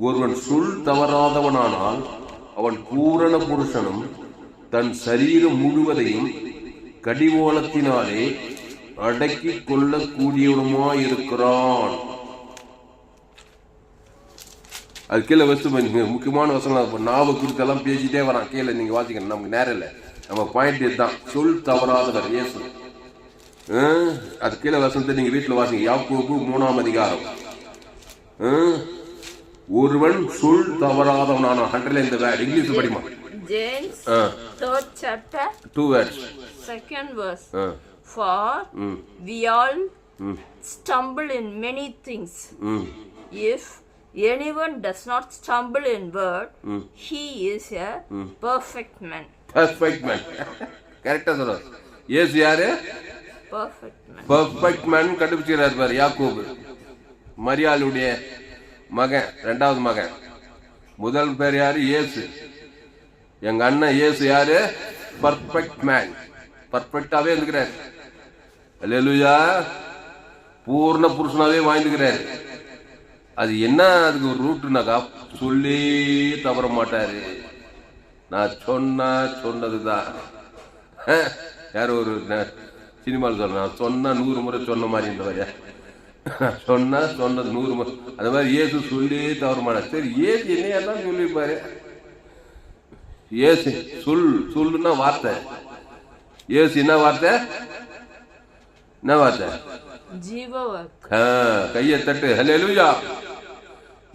ஒருவன் சொல் தவறாதவனானால் அவன் பூரண புருஷனும் தன் சரீரம் முழுவதையும் கடிவாளத்தினாலே அடக்கி கொள்ளக்கூடியவனுமாயிருக்கிறான். அது கீழே வச்சு முக்கியமான வசனம். நாவை குறித்தெல்லாம் பேசிட்டே வரான். கீழே நீங்க வாசிக்கணும், நமக்கு நேரம் இல்லை. நம்ம பாயிண்ட் இதுதான், சொல் தவறாதவர் இயேசு. அது கீழே வசனத்தை நீங்க வீட்டுல வாசிங்க. யாக்கோபு 3ஆம் அதிகாரம். ஒருவன் சொல் தவறாதவனான. Underline the word. இங்கிலீஷ் படிமா. James 3rd chapter 2 words 2nd verse. For we all stumble in many things. If anyone does not stumble in word, he is a perfect man. Perfect man. கரெக்டா சொல்ற. இயேசு யாரு? Perfect man. Perfect man கண்டுபிடிச்சார் பாரு யாக்கோபு. மரியாளுடைய மகன், 2வது மகன். முதல் பேர் யாரு? இயேசு. எங்க அண்ணன் இயேசு யாரு? Perfect man. பர்ஃபெக்டாவே இருக்கிறார். அல்லேலூயா. பூர்ண புருஷனாவே வாழ்ந்துக்கிறார். அது என்ன, அதுக்கு ஒரு ரூட்டுனாக்கா சொல்லி தவற மாட்டாரு. நான் சொன்னதுதான். யார் ஒரு சினிமாவில் சொல்ற, நான் சொன்னா 100 முறை சொன்ன மாதிரி இருந்தவரையா, சொன்னது 100 முறை. அந்த மாதிரி இயேசு சொல்லி தவற மாட்டார். சரி, இயேசு என்னையெல்லாம் சொல்லியிருப்பாரு. இயேசு சொல்லுன்னா வார்த்தை. இயேசு என்ன வார்த்தை? என்ன வார்த்தை? ஜீவ வார்த்தை. கையை தட்டு. ஹல்லேலூயா.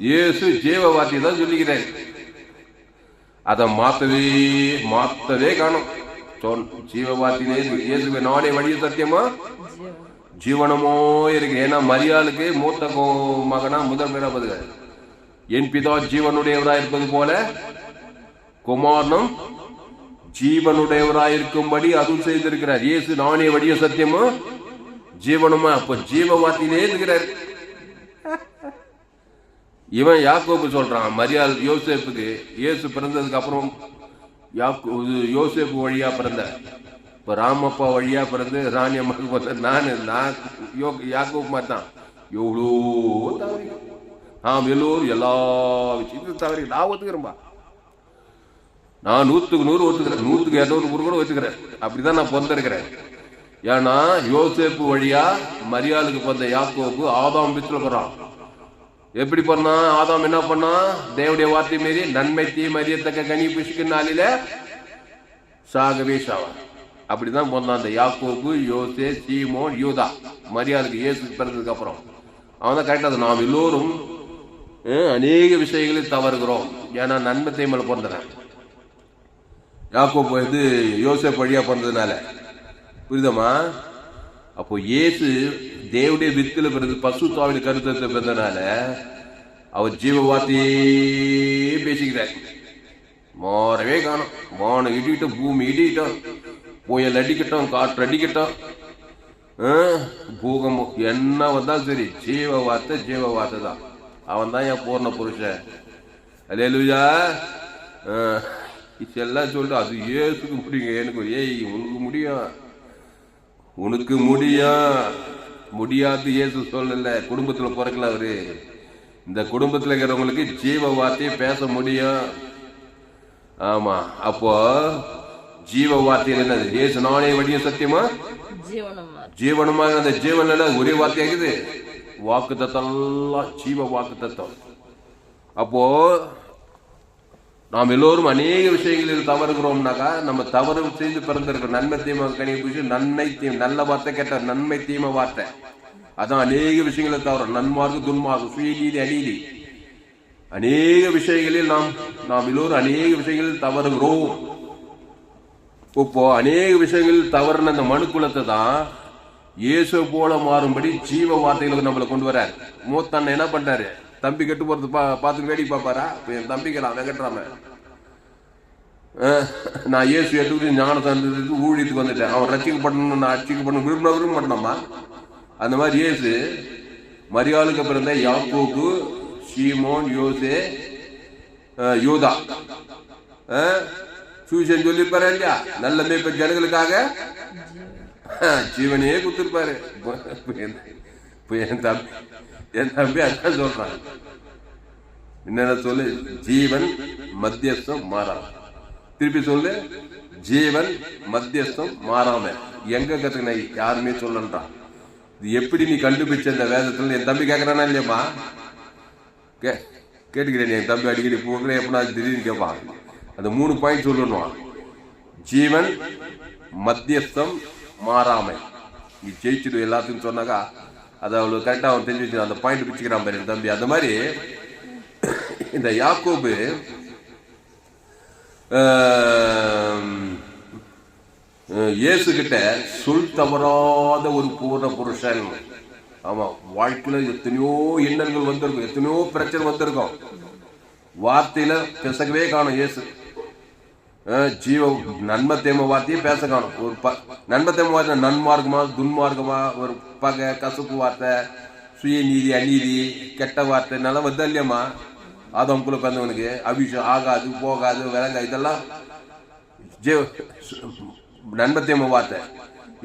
இயேசு ஜீவ வார்த்தை தான் சொல்லிக்கிறேன். அதை மாத்தவே காணும். ஜீவ வார்த்தையிலே இயேசுவே நானே வழி சத்தியமா ஜீவனமோ இருக்கு. ஏன்னா மரியாளுக்கு மூத்த மகனா முதல் பேரா பதில், என் பிதா ஜீவனுடையவராய் இருப்பது போல குமாரனும் ஜீவனுடையவராய் இருக்கும்படி அதுவும் செய்திருக்கிறார். இயேசு நானே வழிய சத்தியமா ஜீவனுமா. அப்ப ஜீவ வார்த்தையிலே இருக்கிறார். இவன் யாக்கோபு சொல்றான் மரியாள் யோசேப்புக்கு, இயேசு பிறந்ததுக்கு அப்புறம் யோசேப்பு வழியா பிறந்த, இப்ப ராமப்பா வழியா பிறந்து ராணி அம்மாவுக்கு பிறந்த நான் யாக்கோபு மாதிரி தான். எவ்வளோ தவறி நாம் எல்லோரும் எல்லா விஷயத்தையும் தவறி நான் ஒத்துக்கிறேன்பா. நான் 100க்கு 100 ஒத்துக்கிறேன், 100க்கு 200 கூட ஒத்துக்கிறேன். அப்படிதான் நான் பிறந்திருக்கிறேன். ஏன்னா யோசேப்பு வழியா மரியாளுக்கு பிறந்த யாக்கோபு ஆதாம் பித்துல போறான். எப்படி பண்ணா? ஆதாம் என்ன பண்ணா? தேவடைய வார்த்தை மீறி நன்மை தீமை அறியத்தக்க கனி புசிக்கும் நாளில சாகவே சாவான். அப்படிதான் போனான் அந்த யாக்கோபு, யோசே, சீமோன், யூதா. மரியாளுக்கு இயேசு பிறந்ததுக்கு அப்புறம் அவன் தான் கரெக்டா. நாம் எல்லோரும் அநேக விஷயங்களில் தவறுகிறோம். ஏன்னா நன்மை தீமையில பிறந்தன. யாக்கோபு யோசேப்பு வழியா பிறந்ததுனால, புரியுதமா? அப்போ இயேசு தேவடைய வித்துல பிறந்து பசுத்தாவின் கருத்தத்தை பிறந்தனால அவர் ஜீவ வார்த்தையே பேசிக்கிறார். மாறவே காணும். வானம் இடிக்கிட்டோம், பூமி இடிக்கிட்டோம், புயல் அடிக்கட்டும், காற்று அடிக்கட்டும், பூகம்பம் என்ன வந்தாலும் சரி, ஜீவ வார்த்தை தான். அவன் தான் என் பூர்ண புருஷன். அல்லேலூயா. இதெல்லாம் சொல்லிட்டு அது இயேசுக்கு முடியுங்க. எனக்கு உனக்கு முடியும், உனக்கு முடியாது இயேசு சொல்லல. குடும்பத்துல பிறக்கல அவரு. இந்த குடும்பத்துல இருக்கிறவங்களுக்கு ஜீவ வார்த்தையை பேச முடியும். ஆமா. அப்போ ஜீவ வார்த்தையில் என்னது? இயேசு நானே வழியும் சத்தியமா ஜீவனமாக. அந்த ஜீவன் ஒரே வார்த்தையாகுது. வாக்கு தத்தம், ஜீவ வாக்கு தத்தம். அப்போ நாம் எல்லோரும் அநேக விஷயங்களில் தவறுகிறோம்னாக்கா, நம்ம தவறு செய்து பிறந்திருக்கிறோம். நன்மை தீமை கனி புசி, நல்ல வார்த்தை கேட்ட நன்மை தீமை வார்த்தை, அதான் அநேக விஷயங்களை தவறு. நன்மார்க்கு துன்மார்க்கு, சுயநீதி அநீதி, அநேக விஷயங்களில் நாம் எல்லோரும் அநேக விஷயங்களில் தவறுகிறோம். இப்போ அநேக விஷயங்களில் தவறுன அந்த மனு குலத்தை தான் இயேசு போல மாறும்படி ஜீவ வார்த்தைகளுக்கு நம்மளை கொண்டு வராரு. மூத்தண்ணன் என்ன பண்றாரு? தம்பி கெட்டு போறது பார்த்து வேடிக்கை பார்ப்பாரா? என் தம்பிக்கலாம் வெங்கட்ராம, நான் இயேசு எடுத்து ஞான தந்ததுக்கு ஊழியத்துக்கு வந்துட்டேன், அவன் ரசிக்கப்படணும், நான் ரசிக்கப்படணும் விரும்ப மாட்டேனாமா? அந்த மாதிரி இயேசு மரியாளுக்கு பிறந்த யாக்கோபு, சீமோன், யோசே, யூதா சுவிசேஷம் சொல்லிருப்பாரு இல்லையா? நல்ல மேய்ப்ப ஜனங்களுக்காக ஜீவனையே குத்துருப்பாரு. என் தம்பி அதான் சொல்றான். என்ன சொல்லு? ஜீவன் மத்தியஸ்தம் மாறாம. திருப்பி சொல்லு, ஜீவன் மத்தியஸ்தம் மாறாம. எங்க கத்துக்கின? யாருமே சொல்லன்றான். இது எப்படி நீ கண்டுபிடிச்ச இந்த வேதத்துல? என் தம்பி கேட்கறானா இல்லையம்மா? கேட்டுக்கிறேன். என் தம்பி அடிக்கடி போகிறேன், எப்படின்னா திடீர்னு கேட்பான். அந்த 3 பாயிண்ட் சொல்லணும். ஜீவன் மத்தியஸ்தம் மாறாமை. நீ ஜெயிச்சிடு எல்லாத்தையும் சொன்னாக்கா அதை அவ்வளவு கரெக்டா அவன் தெரிஞ்சு வச்சு அந்த பாயிண்ட் பிடிச்சிக்கிறான் பாரு என் தம்பி. அந்த மாதிரி இந்த யாக்கோபு இயேசு கிட்ட சொல் தவறாத ஒரு பூர்ண புருஷன். ஆமா, வாழ்க்கையில எத்தனையோ எண்ணங்கள் வந்திருக்கும், எத்தனையோ பிரச்சனை வந்திருக்கும். வார்த்தையில பேசவே காணும் இயேசு. ஜீவ நன்மை தேம வார்த்தையே பேச காணும். ஒரு நன்மை தேம வார்த்தை நன்மார்க்கமா துன்மார்க்கமா, ஒரு பகை கசப்பு வார்த்தை, சுயநீதி அநீதி கெட்ட வார்த்தை நல்லா வந்தா இல்லையம்மா? ஆதம்குள்ள பிறந்தவனுக்கு அபிஷேகம் ஆகாது போகாது விளங்கா, இதெல்லாம் நன்மை தேம வார்த்தை.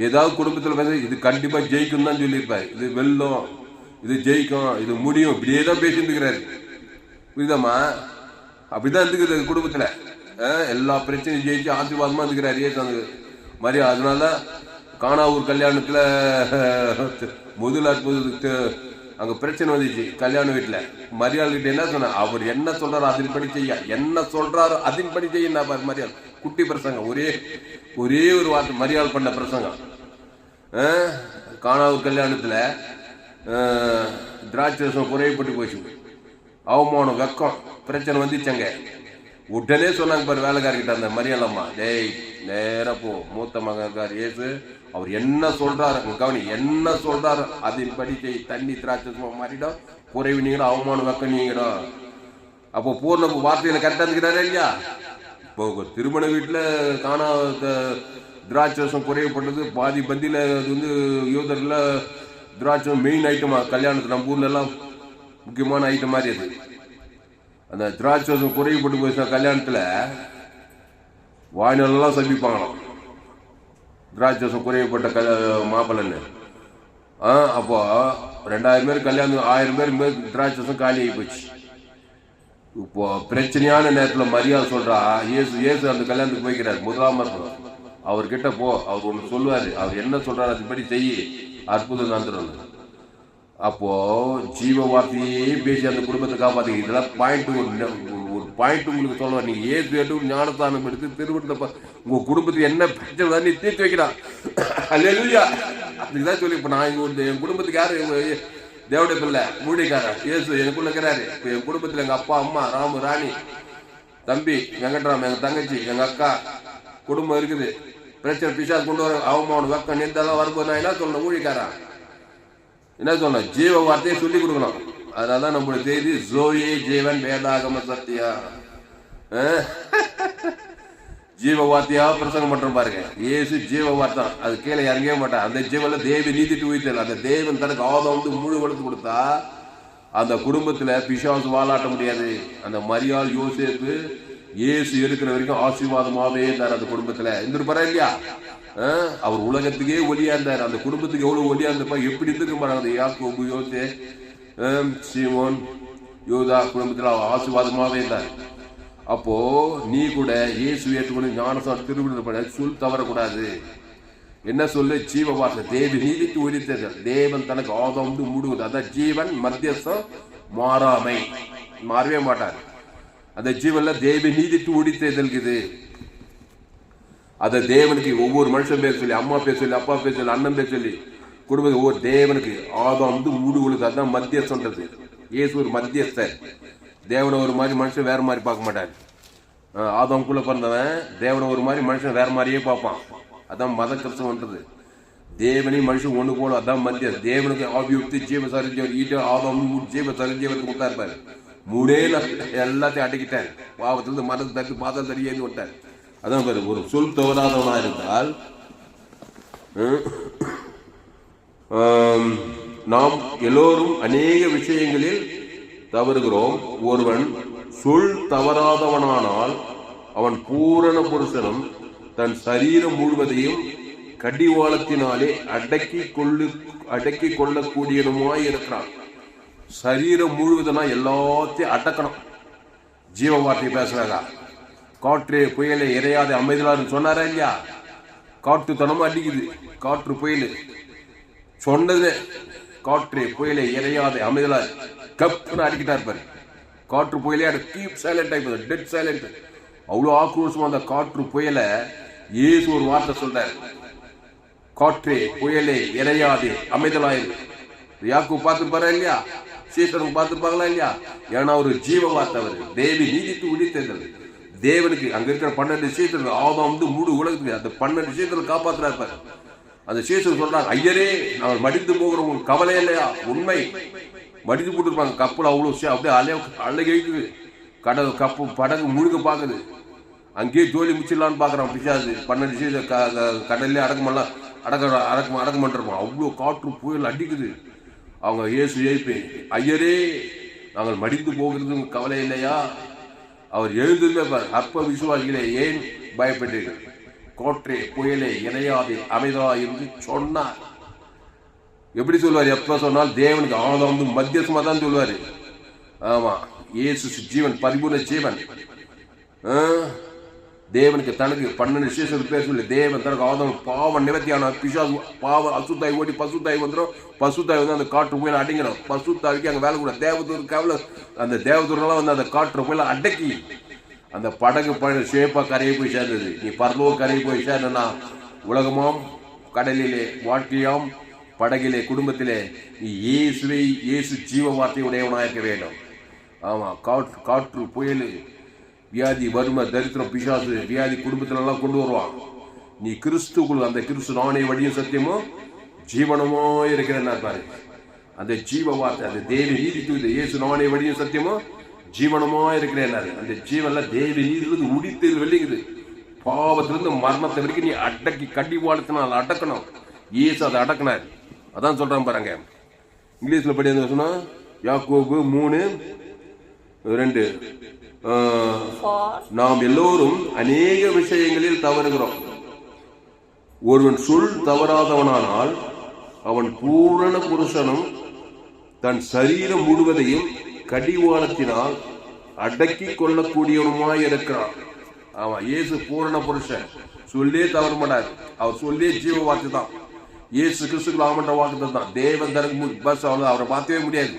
ஏதாவது குடும்பத்தில் பேச இது கண்டிப்பா ஜெயிக்கும் தான் சொல்லியிருப்பாரு. இது வெல்லும், இது ஜெயிக்கும், இது முடியும், இப்படியே தான் பேசிட்டு இருக்கிறாரு. புரியுதாம்மா? அப்படிதான் இருந்துக்குது குடும்பத்துல. எல்லா பிரச்சனையும் ஜெயிச்சு ஆசீர்வாதமா இருக்கிறாரு ஏசு மாதிரி. அதனால காணாவூர் கல்யாணத்துல முதல் அங்க பிரச்சனை வந்துச்சு கல்யாண வீட்டுல. மரியாள் கிட்ட என்ன சொன்ன, அவர் என்ன சொல்றாரோ அதன்படி செய்ய, என்ன சொல்றாரோ அதன்படி செய்ய. மரியாள் குட்டி பிரசங்கம், ஒரே ஒரு வார்த்தை மரியாள் பண்ண பிரசங்கம். காணாவூர் கல்யாணத்துல திராட்சரசம் குறையப்பட்டு போச்சு, அவமானம் வெக்கம் பிரச்சனை வந்துச்சாங்க. உடனே சொன்னாங்க பாரு வேலைக்காரர்கிட்ட அந்த மரியாள் அம்மா, டேய் நேரா போ, மூத்த மகன் இருக்கார் இயேசு, அவர் என்ன சொல்றாரு கவனி, என்ன சொல்றாரு அதன்படி செய். தண்ணி திராட்சரசம் மாறிடும், குறைவு நீங்களும் அவமானம் வெக்கம் நீங்களும். அப்போ பூர்ண வார்த்தையில கரெக்டா இருக்கிறாரு இல்லையா? இப்போ திருமண வீட்டுல காணா திராட்சரசம் குறையப்பட்டது பாதி பந்தியில. அது வந்து யூதர்ல திராட்சம் மெயின் ஐட்டமா கல்யாணத்துல, நம்ம ஊர்ல எல்லாம் முக்கியமான ஐட்டம் மாதிரி. அது அந்த திராட்சரசம் குறையப்பட்டு போயிடுச்சா கல்யாணத்துல வாய்நாளெல்லாம் சந்திப்பாங்களாம் திராட்சரசம் குறையப்பட்ட மாப்பிள்ளன்னு. அப்போ 2000 பேர் கல்யாணம், 1000 பேர் திராட்சரசம் காலி ஆகி போச்சு. இப்போ பிரச்சனையான நேரத்துல மரியாதை சொல்றா, இயேசு அந்த கல்யாணத்துக்கு போய்க்கிறார், முதலாம் இருக்கணும். அவர்கிட்ட போ, அவர் ஒண்ணு சொல்லுவாரு, அவர் என்ன சொல்றாரு அதுபடி செய்ய, அற்புதம் நடந்துடும். அப்போ ஜீவ வார்த்தையே பேசி அந்த குடும்பத்தை காப்பாத்தி. இதெல்லாம் பாயிண்ட், ஒரு பாயிண்ட் உங்களுக்கு சொல்லுவார். நீங்க ஏற்று ஞானஸ்தானம் எடுத்து திருவிழா உங்க குடும்பத்துக்கு என்ன பிரச்சனை நீ தீர்த்து வைக்கிறான். அல்லேலூயா. அதுக்குதான் சொல்லி இப்ப நான் என் குடும்பத்துக்கு யாரு தேவடைய பிள்ளை மூடிக்காரன் இயேசு எனக்குள்ள இருக்கிறாரு. இப்ப என் குடும்பத்துல எங்க அப்பா அம்மா ராமு ராணி தம்பி வெங்கட்ராம் எங்க தங்கச்சி எங்க அக்கா குடும்பம் இருக்குது. பிரச்சனை பிசாசு கொண்டு வர அவமானம் வெக்கம் நின்றெல்லாம் வரும்போது நான் என்ன சொல்லணும், ஊழிக்காரன் என்ன சொல்லணும், ஜீவ வார்த்தையை சொல்லி கொடுக்கணும். அதனாலதான் நம்மளுடைய செய்தி ஜோயே ஜீவன் வேதாகம சத்தியா. ஜீவ வார்த்தையா பிரசங்கம் பண்றோம் பாருங்க. இயேசு ஜீவ வார்த்தை, அது கீழே இறங்கவே மாட்டான். அந்த ஜீவன்ல தேவி நீதிட்டு உயிர்த்தல். அந்த தேவன் தனக்கு ஆதம் வந்து முழு வளர்த்து கொடுத்தா அந்த குடும்பத்துல பிசாசு வாலாட்ட முடியாது. அந்த மரியாள் யோசேப்பு இயேசு இருக்கிற வரைக்கும் ஆசீர்வாதமாவே இருந்தார் அந்த குடும்பத்துல. இருந்திருப்பாரா இல்லையா? அவர் உலகத்துக்கே ஒளியா இருந்தார். அந்த குடும்பத்துக்கு எவ்வளவு ஒளியா இருந்திருப்பா, எப்படி இருந்திருக்க அந்த யாக்கோபு யோசே சீமோன் யூதா குடும்பத்துல ஆசீர்வாதமாவே இருந்தார். அப்போ நீ கூட இயேசு ஏற்றுக்கொண்டு ஞானஸ்தானம் திருவிழா சொல் தவறக்கூடாது. என்ன சொல்லு, ஜீவ வார்த்தை தேவி நீதிக்கு உரித்தது. தேவன் தனக்கு ஆதம் வந்து மூடுவது. அதான் ஜீவன் மத்தியஸ்தம் மாறாமை, மாறவே மாட்டார். அந்த ஜீவன்ல தேவி நீதிக்கு உரித்தது. அத தேவனுக்கு ஒவ்வொரு மனுஷன் பேர் சொல்லி, அம்மா பேர் சொல்லி, அப்பா பேர் சொல்லி, அண்ணன் பேர் சொல்லி குடும்பம் ஒவ்வொரு தேவனுக்கு ஆதம் வந்து மூடுவது. அதுதான் மத்தியஸ்தன்றது. இயேசு ஒரு மத்தியஸ்தர். தேவனை ஒரு மாதிரி மனுஷன் வேற மாதிரி பார்க்க மாட்டார். ஆதம்குள்ள பிறந்தவன் தேவனை ஒரு மாதிரி மனுஷன் வேற மாதிரியே பார்ப்பான். அதான் மத கிறிஸ்தவன்றது. தேவனையும் மனுஷன் ஒண்ணு போல. அதான் மத்திய தேவனுக்கு ஆபியுக்தி ஜீவ சரிஞ்சவர் ஈட்ட ஆதம் ஜீவ சரிஞ்சவருக்கு கொடுத்தா இருப்பாரு. மூடே எல்லாத்தையும் அடக்கிட்டார். பாவத்திலிருந்து மனது தட்டு பாதம் தடியேன்னு விட்டார். அதான் பாரு, ஒரு சொல் தவறாதவனா இருந்தால் நாம் எல்லோரும் அநேக விஷயங்களில் தவறுகிறோம். ஒருவன் சொல் தவறாதவனானால் அவன் பூரண புருஷனும் தன் சரீரம் முழுவதையும் கடிவாளத்தினாலே அடக்கி கொள்ளக்கூடியனுமாய் இருக்கிறான். சரீரம் முழுவதுனா எல்லாத்தையும் அடக்கணும். ஜீவ வார்த்தை பேசுறாங்க. காற்று புயலை இறையாத அமைதலான்னு சொன்னாரா இல்லையா? காற்றுத்தனமா அடிக்குது, காற்று புயல் சொன்னது. காற்று புயலை இறையாத அமைதலார் கப்புன்னு அடிக்கிட்டா இருப்பாரு. காற்று புயலே கீப் சைலண்ட் ஆயிப்பது, டெட் சைலண்ட். அவ்வளவு ஆக்ரோஷமா அந்த காற்று புயலை இயேசு ஒரு வார்த்தை சொல்றாரு, காற்றே புயலே இறையாதே அமைதலாயிரு. யாக்கு பார்த்துப்பாரா இல்லையா? சீசனுக்கு பார்த்துப்பாங்களா இல்லையா? ஏன்னா ஒரு ஜீவ வார்த்தை. அவர் தேவி நீதித்து உடித்தது. தேவனுக்கு அங்க இருக்கிற 12 சீசர்கள் ஆதம் வந்து மூடு உலகத்துக்கு அந்த 12 சீசர்கள் காப்பாற்றுறா இருப்பாரு. அந்த சீசர் சொல்றாங்க, ஐயரே நாங்கள் மடித்து போகிறோம், உங்களுக்கு கவலை இல்லையா? உண்மை, மடித்து போட்டுருப்பாங்க. கப்பல் அவ்வளவு அப்படியே அழகிக்குது. கப்பு படகு முழுக்க பாக்குது. அங்கேயே ஜோலி முடிச்சிடலான்னு பாக்குறான் பிசாசு. 12 சீசர் கடல்லே அடக்கம் பண்ணிருப்பான். அவ்வளவு காற்று புயல் அடிக்குது. அவங்க இயேசு ஏய்ப்பே, ஐயரே நாங்கள் மடித்து போகிறது கவலை இல்லையா? அவர் எழுந்ததுமே பாரு, அற்ப விசுவாசிகளே ஏன் பயப்பட்டீர்கள்? கோற்றே புயலே இணையாதே அமைதலா என்று சொன்னார். எப்படி சொல்வார்? எப்ப சொன்னால் தேவனுக்கு ஆதம் வந்து மத்தியசமா தான் சொல்வாரு. ஆமா, இயேசு ஜீவன், பரிபூர்ண ஜீவன். தேவனுக்கு தனக்கு 12 விசேஷம் பேர் சொல்லி தேவன் தனக்கு ஆதம் பாவம் நிவர்த்தியான பிசாசு பாவம் அசுத்தாய் ஓடி பசுத்தாய் வந்துடும். பசுத்தாய் வந்து அந்த காற்று புயல அடங்கிடும். பசுத்தாய்க்கு அங்கே வேலை கூட தேவதூருக்காவில் அந்த தேவதூரெல்லாம் வந்து அந்த காற்று புயல அடக்கி அந்த படகு ஷேப்பாக கரையை போய் சேர்ந்தது. நீ பரலோக கரையை போய் சேர்ந்தனா உலகமாம் கடலிலே வாழ்க்கையாம் படகிலே குடும்பத்திலே நீ இயேசு ஜீவ வார்த்தை உடையவனாக இருக்க வேண்டும். ஆமாம், காற்று புயல் வியாதி வறுமை தரித்திரம் பிசாசு வியாதி குடும்பத்திலெல்லாம் கொண்டு வருவான். நீ கிறிஸ்துக்குள் அந்த கிறிஸ்து நானே வழியும் சத்தியமும் ஜீவனமோ இருக்கிறேன்னா பாரு. அந்த ஜீவ வார்த்தை அந்த தேவி நீதி தூது இயேசு நானே வழியும் சத்தியமும் ஜீவனமோ இருக்கிறேன். அந்த ஜீவன்ல தேவி நீதிலிருந்து உடித்தில் வெளியுது. பாவத்திலிருந்து மரணத்தை வரைக்கும் நீ அடக்கி கட்டி வாழ்த்தினால் அடக்கணும். இயேசு அதை அடக்கினார். அதான் சொல்றான் பாருங்க. இங்கிலீஷ்ல படி சொன்னா யாக்கோபு 3:2 நாம் எல்லோரும் அநேக விஷயங்களில் தவறுகிறோம். ஒருவன் சொல் தவறாதவனானால் அவன் பூரண புருஷனும் தன் சரீரம் முழுவதையும் கடிவாளத்தினால் அடக்கி கொள்ளக்கூடியவனுமாய் இருக்கிறான். ஆமா, இயேசு பூரண புருஷன், சொல்லே தவற மாட்டார். அவர் சொல்லே ஜீவ வாக்கு தான். இயேசு கிறிஸ்துக்கு ஆமன்ற வாக்கு தான். தேவன் தனக்கு பஸ் அவரை மாற்றவே முடியாது.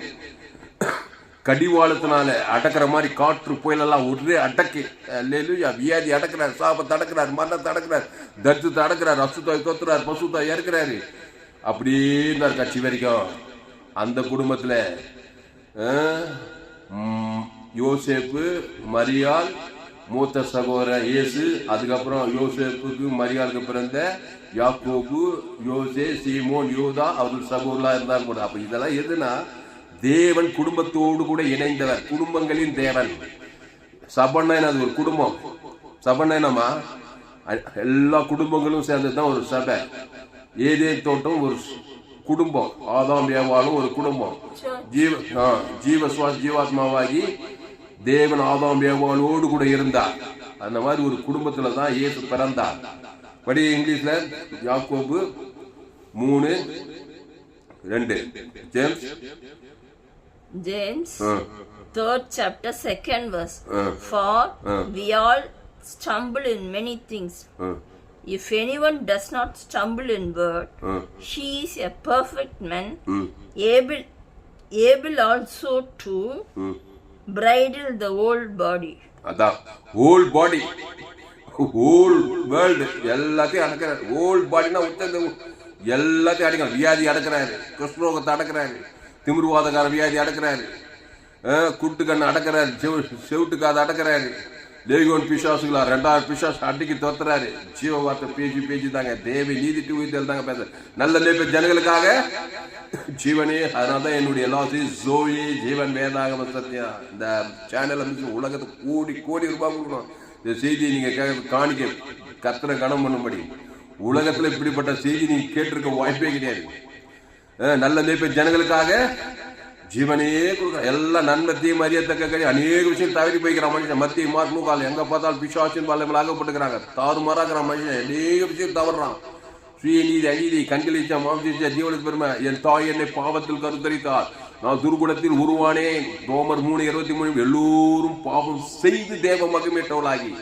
கடிவாளத்தினால அடக்கிற மாதிரி காற்று புயலெல்லாம் ஒரே அடக்கி வியாதி அடக்கிறார், சாபத்தை அடக்கிறார், மரணத்தை அடக்கிறார், தரித்திரத்தை அடக்கிறார், அசுத்தாய் தோத்துறார், பசுத்தாய் இறக்குறாரு. அப்படியே இருந்தார் கட்சி வரைக்கும். அந்த குடும்பத்துல யோசேப்பு, மரியாள், மூத்த சகோதரர் இயேசு, அதுக்கப்புறம் யோசேப்புக்கு மரியாளுக்கு பிறந்த யாக்கோபு, யோசே, சீமோன், யூதா அவர்கள் சகோதரா இருந்தார் கூட. அப்ப இதெல்லாம் எதுனா தேவன் குடும்பத்தோடு கூட இணைந்தவர், குடும்பங்களின் தேவன். சபைன்னா அது ஒரு குடும்பம். சபைன்னா எல்லா குடும்பங்களும் சேர்ந்ததுதான் ஒரு சபை. ஏதேன் தோட்டம் ஒரு குடும்பம், ஆதாம் ஏவாளும் ஒரு குடும்பம். ஜீவாத்மாவாகி தேவன் ஆதாம் ஏவாளோடு கூட இருந்தார். அந்த மாதிரி ஒரு குடும்பத்துல தான் இயேசு பிறந்தார். படி இங்கிலீஷ்ல யாக்கோபு 3:2 James 3rd chapter 2nd verse. For we all stumble in many things. If anyone does not stumble in word, he is a perfect man, able also to bridle the whole body. அதான் whole body, whole world எல்லாத்தையும் அடக்கிறார். whole bodyனா எல்லாத்தையும் அடக்கிறார். வியாதி அடக்கிறாரு, குஷ்ரோகத்தை அடக்கிறாரு, திமிர்வாதக்கார வியாதி அடக்கிறாரு, குட்டுக்கண்ணை அடக்கிறாரு, செவிட்டுக்காத அடக்கிறாரு, லேகோன் பிசாசுகளா 2000 பிசாசு அடிக்கி தோத்துறாரு. ஜீவ வார்த்தை பேச்சு தாங்க. தேவி நீதி உயிர்த்தல் தாங்க பேச நல்ல லேப ஜனங்களுக்காக ஜீவனே. அதனாலதான் என்னுடைய எல்லா ஜோயி ஜீவன் வேதாகம சத்தியா இந்த சேனல் உலகத்துக்கு கோடி ரூபாய் கொடுக்கணும். இந்த செய்தியை நீங்க காணிக்க கத்திர கணம் பண்ணும்படி. உலகத்துல இப்படிப்பட்ட செய்தி நீங்க கேட்டிருக்க வாய்ப்பே கிடையாது. நல்ல லேப ஜனங்களுக்காக ஜீவனே கொடுக்குற எல்லா நன்மை தீமை அறியத்தக்க அநேக விஷயம் தவறி போய்க்கிறான் மனுஷன். மத்திய மார்க் லூக்கால் எங்க பார்த்தாலும் பிசாசின் பாலைகள் ஆகப்பட்டுக்கிறாங்க. தாறுமாறாகிற மனுஷன் அநேக விஷயம் தவறான். சுயநீதி அநீதி கண்களிச்சா மாம்சா ஜீவனுக்கு பெருமை. என் தாய் என்னை பாவத்தில் கருத்தரித்தார், நான் துர்குணத்தில் உருவானேன். ரோமர் 3:23. எல்லோரும் பாவம் செய்து தேவ மகிமேற்றவளாகி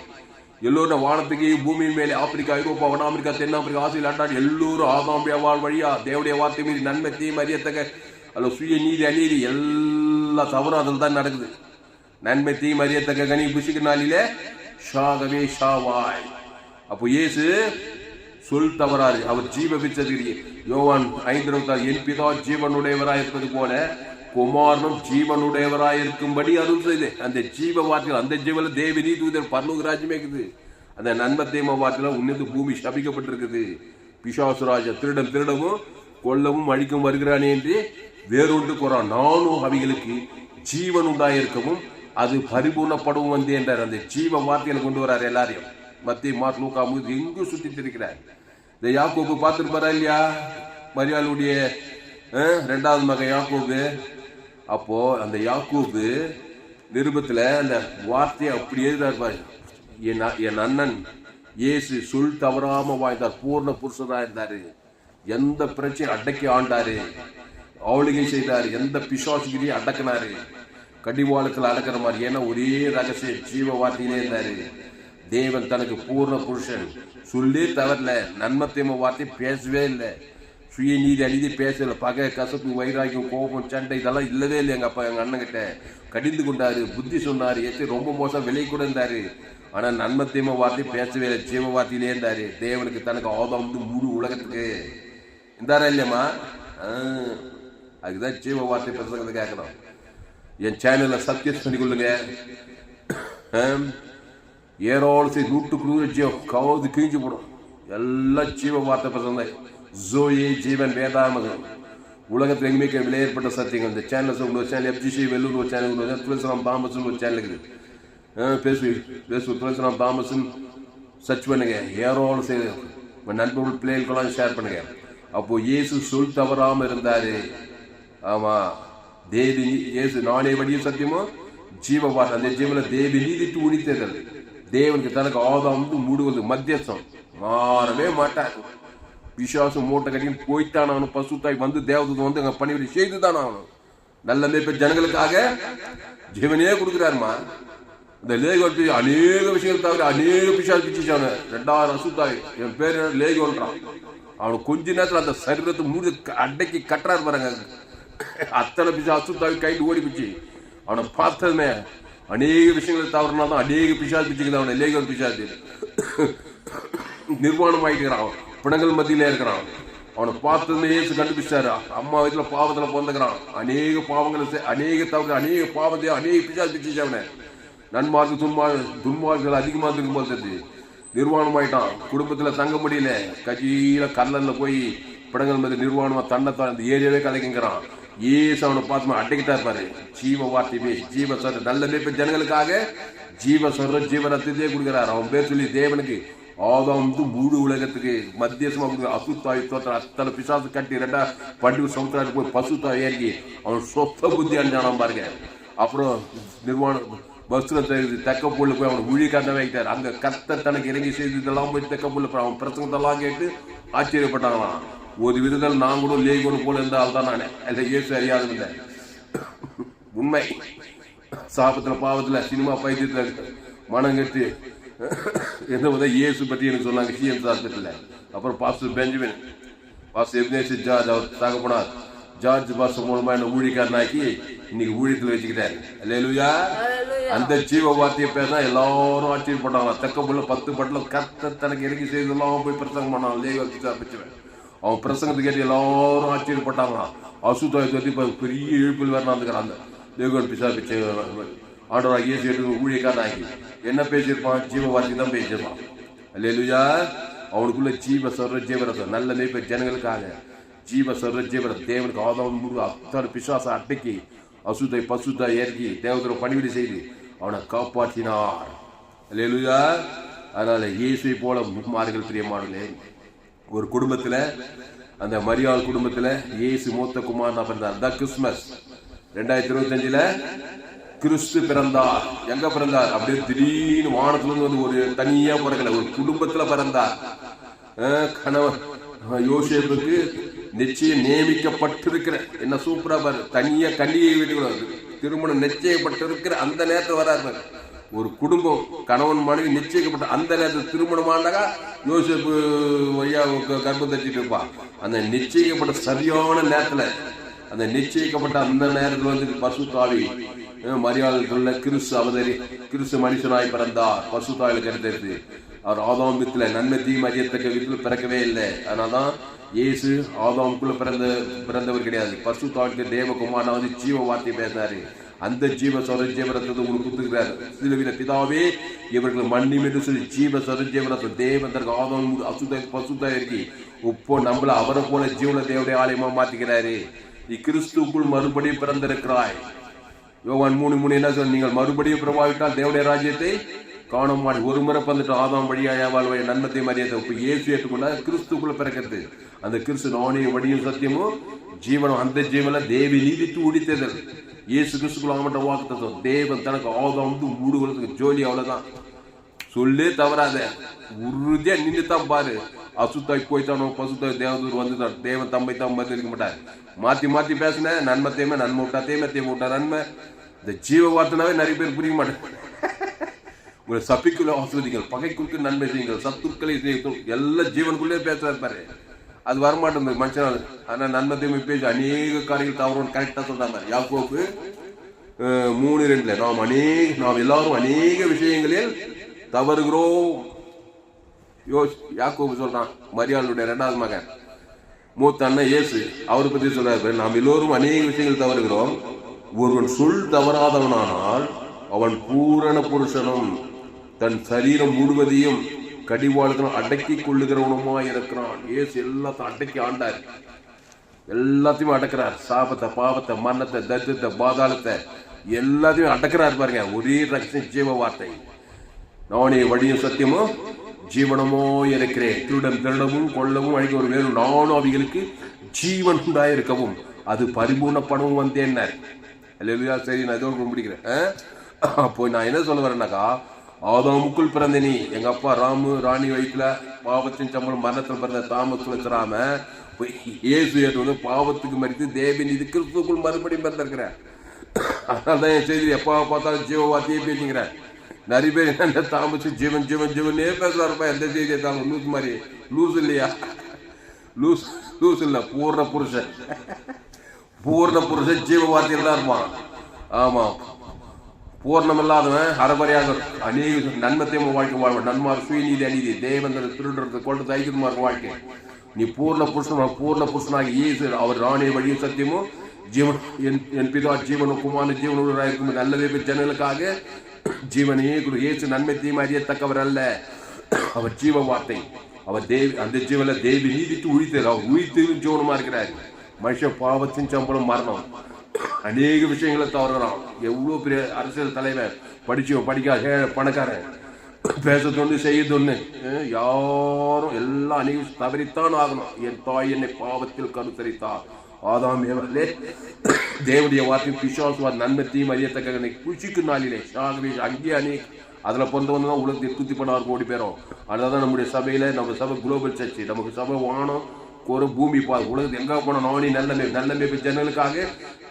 எல்லோரும் வானத்துக்கு பூமியின் மேலே ஆப்பிரிக்கா, ஐரோப்பா, வட அமெரிக்கா, தென்னாப்பிரிக்கா, ஆசியில் அண்டாடி எல்லோரும் ஆதாம்பியா வாழ் வழியா தேவடைய வார்த்தை மீறி நன்மை தீமை அறியத்தக்க அல்ல சுய நீதி அநீதி எல்லா தவறும் அதில் தான் நடக்குது. நன்மை தீமை அறியத்தக்க கனி புசிக்க நாளிலே ஷாகவே ஷாவாய். அப்போ இயேசு சொல் தவறாரு, அவர் ஜீவ பிச்சதிரி. யோவான் 5:26 என் பிதா ஜீவனுடையவராய் இருப்பது போல குமாரனும் ஜீவனுடையவராய் இருக்கும்படி அருள் செய்து. அந்த ஜீவ வார்த்தைகள் அந்த ஜீவன தேவி நீதூதர் பரலோக ராஜ்யமே இருக்குது. அந்த நன்மை தீமை வார்த்தையில உன்னது பூமி சபிக்கப்பட்டிருக்குது. பிசாசுராஜ திருடவும் கொல்லவும் அழிக்கும் வருகிறானே என்று வேறொன்று கூறான். நானும் அவைகளுக்கு ஜீவன் உண்டாயிருக்கவும் அது பரிபூர்ணப்படவும் வந்து என்றார். அந்த ஜீவ வார்த்தைகளை கொண்டு வரார் எல்லாரையும். மத்திய மார்க் லூக்கா எங்கும் சுற்றி இருக்கிறார். இந்த யாக்கோபு பார்த்துருப்பாரா இல்லையா? மரியாளுடைய 2வது மகன் யாக்கோபு. அப்போ அந்த யாக்கோபு நிருபத்துல அந்த வார்த்தையை அப்படி எழுதாரு. என் அண்ணன் இயேசு சொல் தவறாம வாழ்ந்தார், பூர்ண புருஷனா இருந்தாரு, எந்த பிரச்சனை அடக்கி ஆண்டாரு, ஆளுகை செய்தாரு, எந்த பிசாசுகிரியும் அடக்கினாரு, கடிவாளத்தில் அடக்கிற மாதிரி. ஏன்னா ஒரே ரகசிய ஜீவ வார்த்தையிலே இருந்தாரு. தேவன் தனக்கு பூர்ண புருஷன். சொல்லி தவறல, நன்மை தீமை வார்த்தை பேசவே இல்லை, சுயநீதி அநீதி பேசல, பகை கசப்பு வைராக்கியம் கோபம் சண்டை இதெல்லாம் இல்லவே இல்லை. எங்கள் அப்பா எங்கள் அண்ணன் கிட்ட கடிந்து கொண்டாரு, புத்தி சொன்னார், ரொம்ப மோசம் விலை கூட இருந்தாரு. ஆனால் நன்மை தீமை வார்த்தை பேசவே இல்லை, ஜீவ வார்த்தையிலே இருந்தாரு. தேவனுக்கு தனக்கு ஆதாம் முழு உலகத்துக்கு இருந்தாரா இல்லையம்மா? அதுதான் ஜீவ வார்த்தை பிரசங்கத்தை கேட்கணும். என் சேனல்ல சப்ஸ்கிரைப் பண்ணிக்கொள்ளுங்க. ஏரோடு நூற்றுக்கு 100 ஜீவம் காவது கிழிஞ்சு போடும். எல்லாம் ஜீவ வார்த்தை பிரசங்கம். ஜோயே ஜீவன் வேதாமகம் உலகத்தில் எங்குமே விலையேற்பட்ட சத்தியங்கள். இந்த சேனல் ஒரு சேனல் FGC வெள்ளூர் ஒரு சேனல், துளசிராம் தாமஸ் ஒரு சேனல் இருக்குது. பேசுவோம் துளசிராம் தாமஸ் சர்ச் பண்ணுங்க. ஏரோடு செய்து நண்பர்கள் பிள்ளைகளுக்கெல்லாம் ஷேர் பண்ணுங்க. அப்போ இயேசு சொல் தவறாம இருந்தாரு. ஆமா, தேவி இயேசு நானே வழியும் சத்தியமோ ஜீவ வார்த்தை. அந்த ஜீவன தேவி நீதிட்டு உணித்ததல். தேவனுக்கு தனக்கு ஆதாம் மூடுவது மத்தியஸ்தம் மாறவே மாட்டார். விசுவாசம் மூட்டை கட்டின்னு போய்த்தான் ஆகணும். பசுத்தாய் வந்து தேவதூதன் வந்து அங்கே பணிவிடை செய்துதான் ஆகணும். நல்ல மேய்ப்ப ஜனங்களுக்காக ஜீவனையே கொடுக்குறாருமா. இந்த லேகோல் அநேக விஷயங்கள் தவிர அநேக பிசாசு பிச்சுச்சானு 2000 அசுத்தாய் என் பேர் லேகோல்றான். அவனுக்கு கொஞ்ச நேரத்தில் அந்த சரீரத்தை மூடி அடைக்கி கட்டுறாரு பாருங்க. அத்தனை பிசா அசுத்தாவி கைட்டு ஓடி பிச்சு அவனை பார்த்ததுமே அநேக விஷயங்கள் தவறுனா தான் அநேக பிசாசு பிச்சுக்குது. அவனை லேகோல் பிசாசு நிர்வாணம் ஆகிட்டு இருக்கிறான், பிணங்கள் மத்தியிலே இருக்கிறான். அவனை பார்த்ததுமே இயேசு கண்டுபிடிச்சாரு. அம்மா வயசுல பாவத்துல பிறந்துக்கிறான். அநேக பாவங்களை அநேக தவிர அநேக பாவத்தை அநேக பிசாசு பிச்சு அவனை நன்மார்க்கு துன்மார்க்குகள் அதிகமாக இருக்கும் போது நிர்வாணம் ஆயிட்டான். குடும்பத்துல தங்க முடியல, கஜியில கல்லல்ல போய் பிடங்கள் மதி நிர்வாணமா தன்னை அந்த ஏரியாவே கலைக்குங்கிறான். ஏசு அவனை பார்த்து அட்டைக்கிட்டா இருப்பாரு. ஜீவ வார்த்தை பேசி ஜீவ சொல்ற நல்ல மேய்ப்ப ஜனங்களுக்காக ஜீவ சொல்ற ஜீவனத்தையே கொடுக்கிறார். அவன் பேர் சொல்லி தேவனுக்கு ஆதாம் முழு உலகத்துக்கு மத்தியசமா கொடுக்குற அசுத்தாய் தோற்ற அத்தனை பிசாசு கட்டி 2 பண்டிகை சமுத்திரம் போய் பசுத்தாய் ஏறி அவன் சொத்த புத்தி அஞ்சானாம் பாருங்க. அப்புறம் நிர்வாணம் பஸ்ல தெக்க புள்ள போய் அவனை ஊழி கட்ட வைத்தார். அங்க கத்த தனக்கு இறங்கி செய்ததெல்லாம் போய் தெக்க புள்ள அவன் பிரசங்கத்தெல்லாம் கேட்டு ஆச்சரியப்பட்டாங்களாம். ஒரு விதத்தில் நான் கூட லேகோடு போல இருந்தால் தான் நானே அல்ல இயேசு அறியாது இல்லை. உண்மை சாபத்துல பாவத்துல சினிமா பைத்தியத்துல மனம் கட்டு என்ன இயேசு பற்றி எனக்கு சொன்னாங்க சிஎம் சாஸ்திரத்தில். அப்புறம் பாஸ்டர் பெஞ்சமின் பாஸ்டர் எப்னேசி ஜார்ஜ் அவர் தகப்பனார் ஜார்ஜ் பாஸ்டர் மூலமா என்ன ஊழிக்காரனாக்கி இன்னைக்கு ஊழியத்தில் வச்சுக்கிட்டாரு. அல்லேலூயா. அந்த ஜீவ வார்த்தையை பேசினா எல்லாரும் ஆச்சரியப்பட்டாங்க. தெக்க புள்ள 10 பட்டில் கத்த தனக்கு இறங்கி செய்தெல்லாம் போய் பிரசங்கம் பண்ணான். லேகோல் அவன் பிரசங்கத்தை கேட்டு எல்லாரும் ஆச்சரியப்பட்டாங்களாம். அசுத்தாய் தொட்டி பெரிய இழுப்பில் வேற நடந்துக்கிறான். அந்த லேகோல் பிசா பிச்சை ஆண்டவராக இயேசு எடுத்து ஊழியக்காரனாக்கி என்ன பேசியிருப்பான்? ஜீவ வார்த்தை தான் பேசியிருப்பான். அல்லேலூயா. அவனுக்குள்ள ஜீவ சொல்ற ஜீவரசம் நல்ல மேய்ப்ப ஜனங்களுக்காக ஜீவ சொல்ற ஜீவரசம் தேவனுக்கு ஆதாம் முழு அத்தனை பிசாச அட்டைக்கு அசுத்தை பசுத்தை ஏற்கி தேவதூர பணிவிடை செய்து அவனை காப்பாற்றினார். அல்லேலூயா. அதனால இயேசுவை போல முன்மார்கள் பிரியமானங்களே, ஒரு குடும்பத்துல அந்த மரியாள் குடும்பத்துல இயேசு மூத்த குமாரனா பிறந்தார். தான் கிறிஸ்துமஸ் 2025 கிறிஸ்து பிறந்தார். எங்க பிறந்தார்? அப்படியே திடீர்னு வானத்துல இருந்து வந்து ஒரு தனியா பிறக்கல, ஒரு குடும்பத்துல பிறந்தார். கணவன் யோசேப்புக்கு நிச்சயம் நியமிக்கப்பட்டிருக்கிற என்ன சூப்பரா பாரு, தனியா கன்னிகை வீட்டுக்கு திருமணம் நிச்சயப்பட்டிருக்கிற அந்த நேரத்தில் வராரு. ஒரு குடும்பம் கணவன் மனைவி நிச்சயிக்கப்பட்ட அந்த நேரத்தில் திருமணமானாக்கா யோசேப்பு ஐயா கர்ப்பம் தச்சிட்டு இருப்பான். அந்த நிச்சயிக்கப்பட்ட சரியான நேரத்துல அந்த நிச்சயிக்கப்பட்ட அந்த நேரத்தில் வந்து பசுத்தாவி மரியாதைக்குள்ள கிறிஸ்து மனுஷனாய் பிறந்தார். பசுத்தாவில கருத்து அவர் ஆதாமத்துல நன்மை தீமை அறியத்தக்க வீட்டுல பிறக்கவே இல்லை. அதனால்தான் இயேசு ஆதாமுக்குள்ள பிறந்தவர் கிடையாது. பசுத்தாவிக்கு தேவகுமாரனா வந்து ஜீவ வார்த்தை பேசினாரு. அந்த ஜீவ சொர ஜீவரத்தை உங்களுக்கு கொடுத்துக்கிறார். சிலுவையில பிதாவே இவர்கள் மன்னியும் என்று சொல்லி ஜீவ சொர ஜீவரத்தை தேவதற்கு ஆதாம் பசுத்தா இருக்கி இப்போ நம்மள அவரை போல ஜீவன தேவடைய ஆலயமா மாத்திக்கிறாரு. நீ கிறிஸ்துக்குள் மறுபடியும் பிறந்திருக்கிறாய். யோவான் 3:3 என்ன சொல்ல, நீங்கள் மறுபடியும் பிரபாவிட்டால் தேவடைய ராஜ்யத்தை காண மாடி. ஒரு முறை வந்துட்டு ஆதாம் வழியா வாழ்வை நன்மத்தை மரியாதை இப்ப இயேசு ஏற்றுக்கொண்டா கிறிஸ்துக்குள்ள பிறக்கிறது. அந்த கிறிஸ்து நானே வழியும் சத்தியமும் ஜீவனம். அந்த ஜீவன தேவி நீதித்து உடித்ததல் இயேசு கிறிஸ்துக்குள்ள ஆமட்ட வாக்குத்தம். தேவன் தனக்கு ஆதாம் மூடுவதற்கு ஜோலி அவ்வளவுதான். சொல்லே தவறாத, உறுதியா நின்று தான் பாரு. அசுத்தாய் போய்த்தானோ பசுத்தாய் தேவதூர் வந்துட்டான். தேவன் தம்மை தான் இருக்க மாட்டார். மாத்தி மாத்தி பேசின நன்மத்தையுமே நன்மை விட்டா தேமத்தையும் விட்டா நன்மை. இந்த ஜீவ வார்த்தைனாவே நிறைய பேர் புரிய மாட்டேன். சபிக்குள்ள ஆசீர்வதிங்கள், பகைக்குள்ளுக்கு நன்மை செய்யுங்கள், சத்துக்களை செய்யுங்கள், எல்லா ஜீவனுக்குள்ளே பேசுறாரு பாரு. அது வரமாட்டேன் மனுஷனால். ஆனா நன்மை தீமை பேசி அநேக காரியங்கள் தவறும் கரெக்டா சொல்றாங்க. யாக்கோபு 3:2 நாம் எல்லாரும் அநேக விஷயங்களில் தவறுகிறோம். யாக்கோபு சொல்றான், மரியாளுடைய 2வது மகன், மூத்த அண்ணன் இயேசு, அவரை பத்தி சொல்றாரு, நாம் எல்லோரும் அநேக விஷயங்கள் தவறுகிறோம். ஒருவன் சொல் தவறாதவனானால் அவன் பூரண புருஷனும் தன் சரீரம் முழுவதையும் கடிவாளத்தினால் அடக்கி கொள்ளுகிறவனுமா இருக்கிறான். இயேசு எல்லாத்தையும் அடக்கி ஆண்டார், எல்லாத்தையும் அடக்கிறார். சாபத்தை, பாவத்தை, மரணத்தை, தரித்திரத்தை, பாதாளத்தை எல்லாத்தையும் அடக்கிறார் பாருங்க. ஒரே ரகசியம் ஜீவ வார்த்தை. நானே வழியும் சத்தியமும் ஜீவனமோ இருக்கிறேன். திருடவும் கொள்ளவும் அழிக்க ஒரு வேணும், நானும் அவைகளுக்கு ஜீவன் உண்டாயிருக்கவும் அது பரிபூர்ணப்படவும் வந்தேன். சரி, நான் இதோடு முடிக்கிறேன். அப்போ நான் என்ன சொல்ல வரேன்னாக்கா, ஆதாமுக்குள் பிறந்த நீ, எங்க அப்பா ராணி வயிற்றுல பாவத்தின் சம்பளம் மரணத்தில் பிறந்த தாமத்துல வச்சிடாம இயேசு ஏற்று பாவத்துக்கு மறித்து தேவன் இது கிறிஸ்துக்குள் மறுபடியும் பிறந்திருக்கிறேன். அதனால்தான் என் செய்தி எப்போ பார்த்தாலும் ஜீவ வார்த்தையே பேசுங்கிறேன். நிறைய பேர் என்ன தாமச்சு ஜீவன் ஜீவன் ஜீவனே பேசுறாருப்பா. எந்த செய்தியை தாங்க லூஸ் மாதிரி. லூஸ் இல்லையா? லூஸ் இல்ல, பூர்ண புருஷன் ஜீவ வார்த்தையில் தான் இருப்பான். ஆமா, பூர்ணம் இல்லாதவன் அறகுறையாக அநேக நன்மத்தை வாழ்க்கை வாழ்வான். நன்மார் சுயநீதி அநீதி தேவந்தர திருடுறது கொண்டு தைக்கிறமா இருக்கும் வாழ்க்கை. நீ பூர்ண புருஷனாக இயேசு அவர் ராணே வழியும் சத்தியமும் ஜீவன் என் பிதா ஜீவனும் குமாரன் ஜீவனோடு இருக்கும் நல்லவே ஜனங்களுக்காக ஜீவனையே இயேசு நன்மை தீமை அறியத்தக்கவர் அல்ல. அவர் ஜீவ வார்த்தை. அவர் அந்த ஜீவன தேவி நீதித்து உழித்தார். அவர் உயிர்த்து ஜீவனமா இருக்கிறார். மனுஷன் பாவத்தின் சம்பளம் மரணம். அநேக விஷயங்களை தவறுறான். எவ்வளவு பெரிய அரசியல் தலைவர், படிக்காத பணக்காரன், பேசத்தொன்னு செய்யத்தொன்னு, யாரும் எல்லாம் அநேக தவறித்தான் ஆகணும். என் தாய் என்னை பாவத்தில் கருத்தரித்தார். ஆதாம் ஏவலே தேவடைய வார்த்தை பிசாசுவார் நன்மை தீமை அறியத்தக்க குஷிக்கு நாளிலே அங்கேயே அநேக அதில் பொறுத்த வந்து தான் உலகத்தை தூத்தி பண்ணார் கோடி பேரும். அதனால்தான் நம்முடைய சபையில், நம்ம சபை குளோபல் சர்ச்சு, நமக்கு சபை வானம் ஒரு பூமி உலகத்தை எங்க போன நானி நல்ல ஜனங்களுக்காக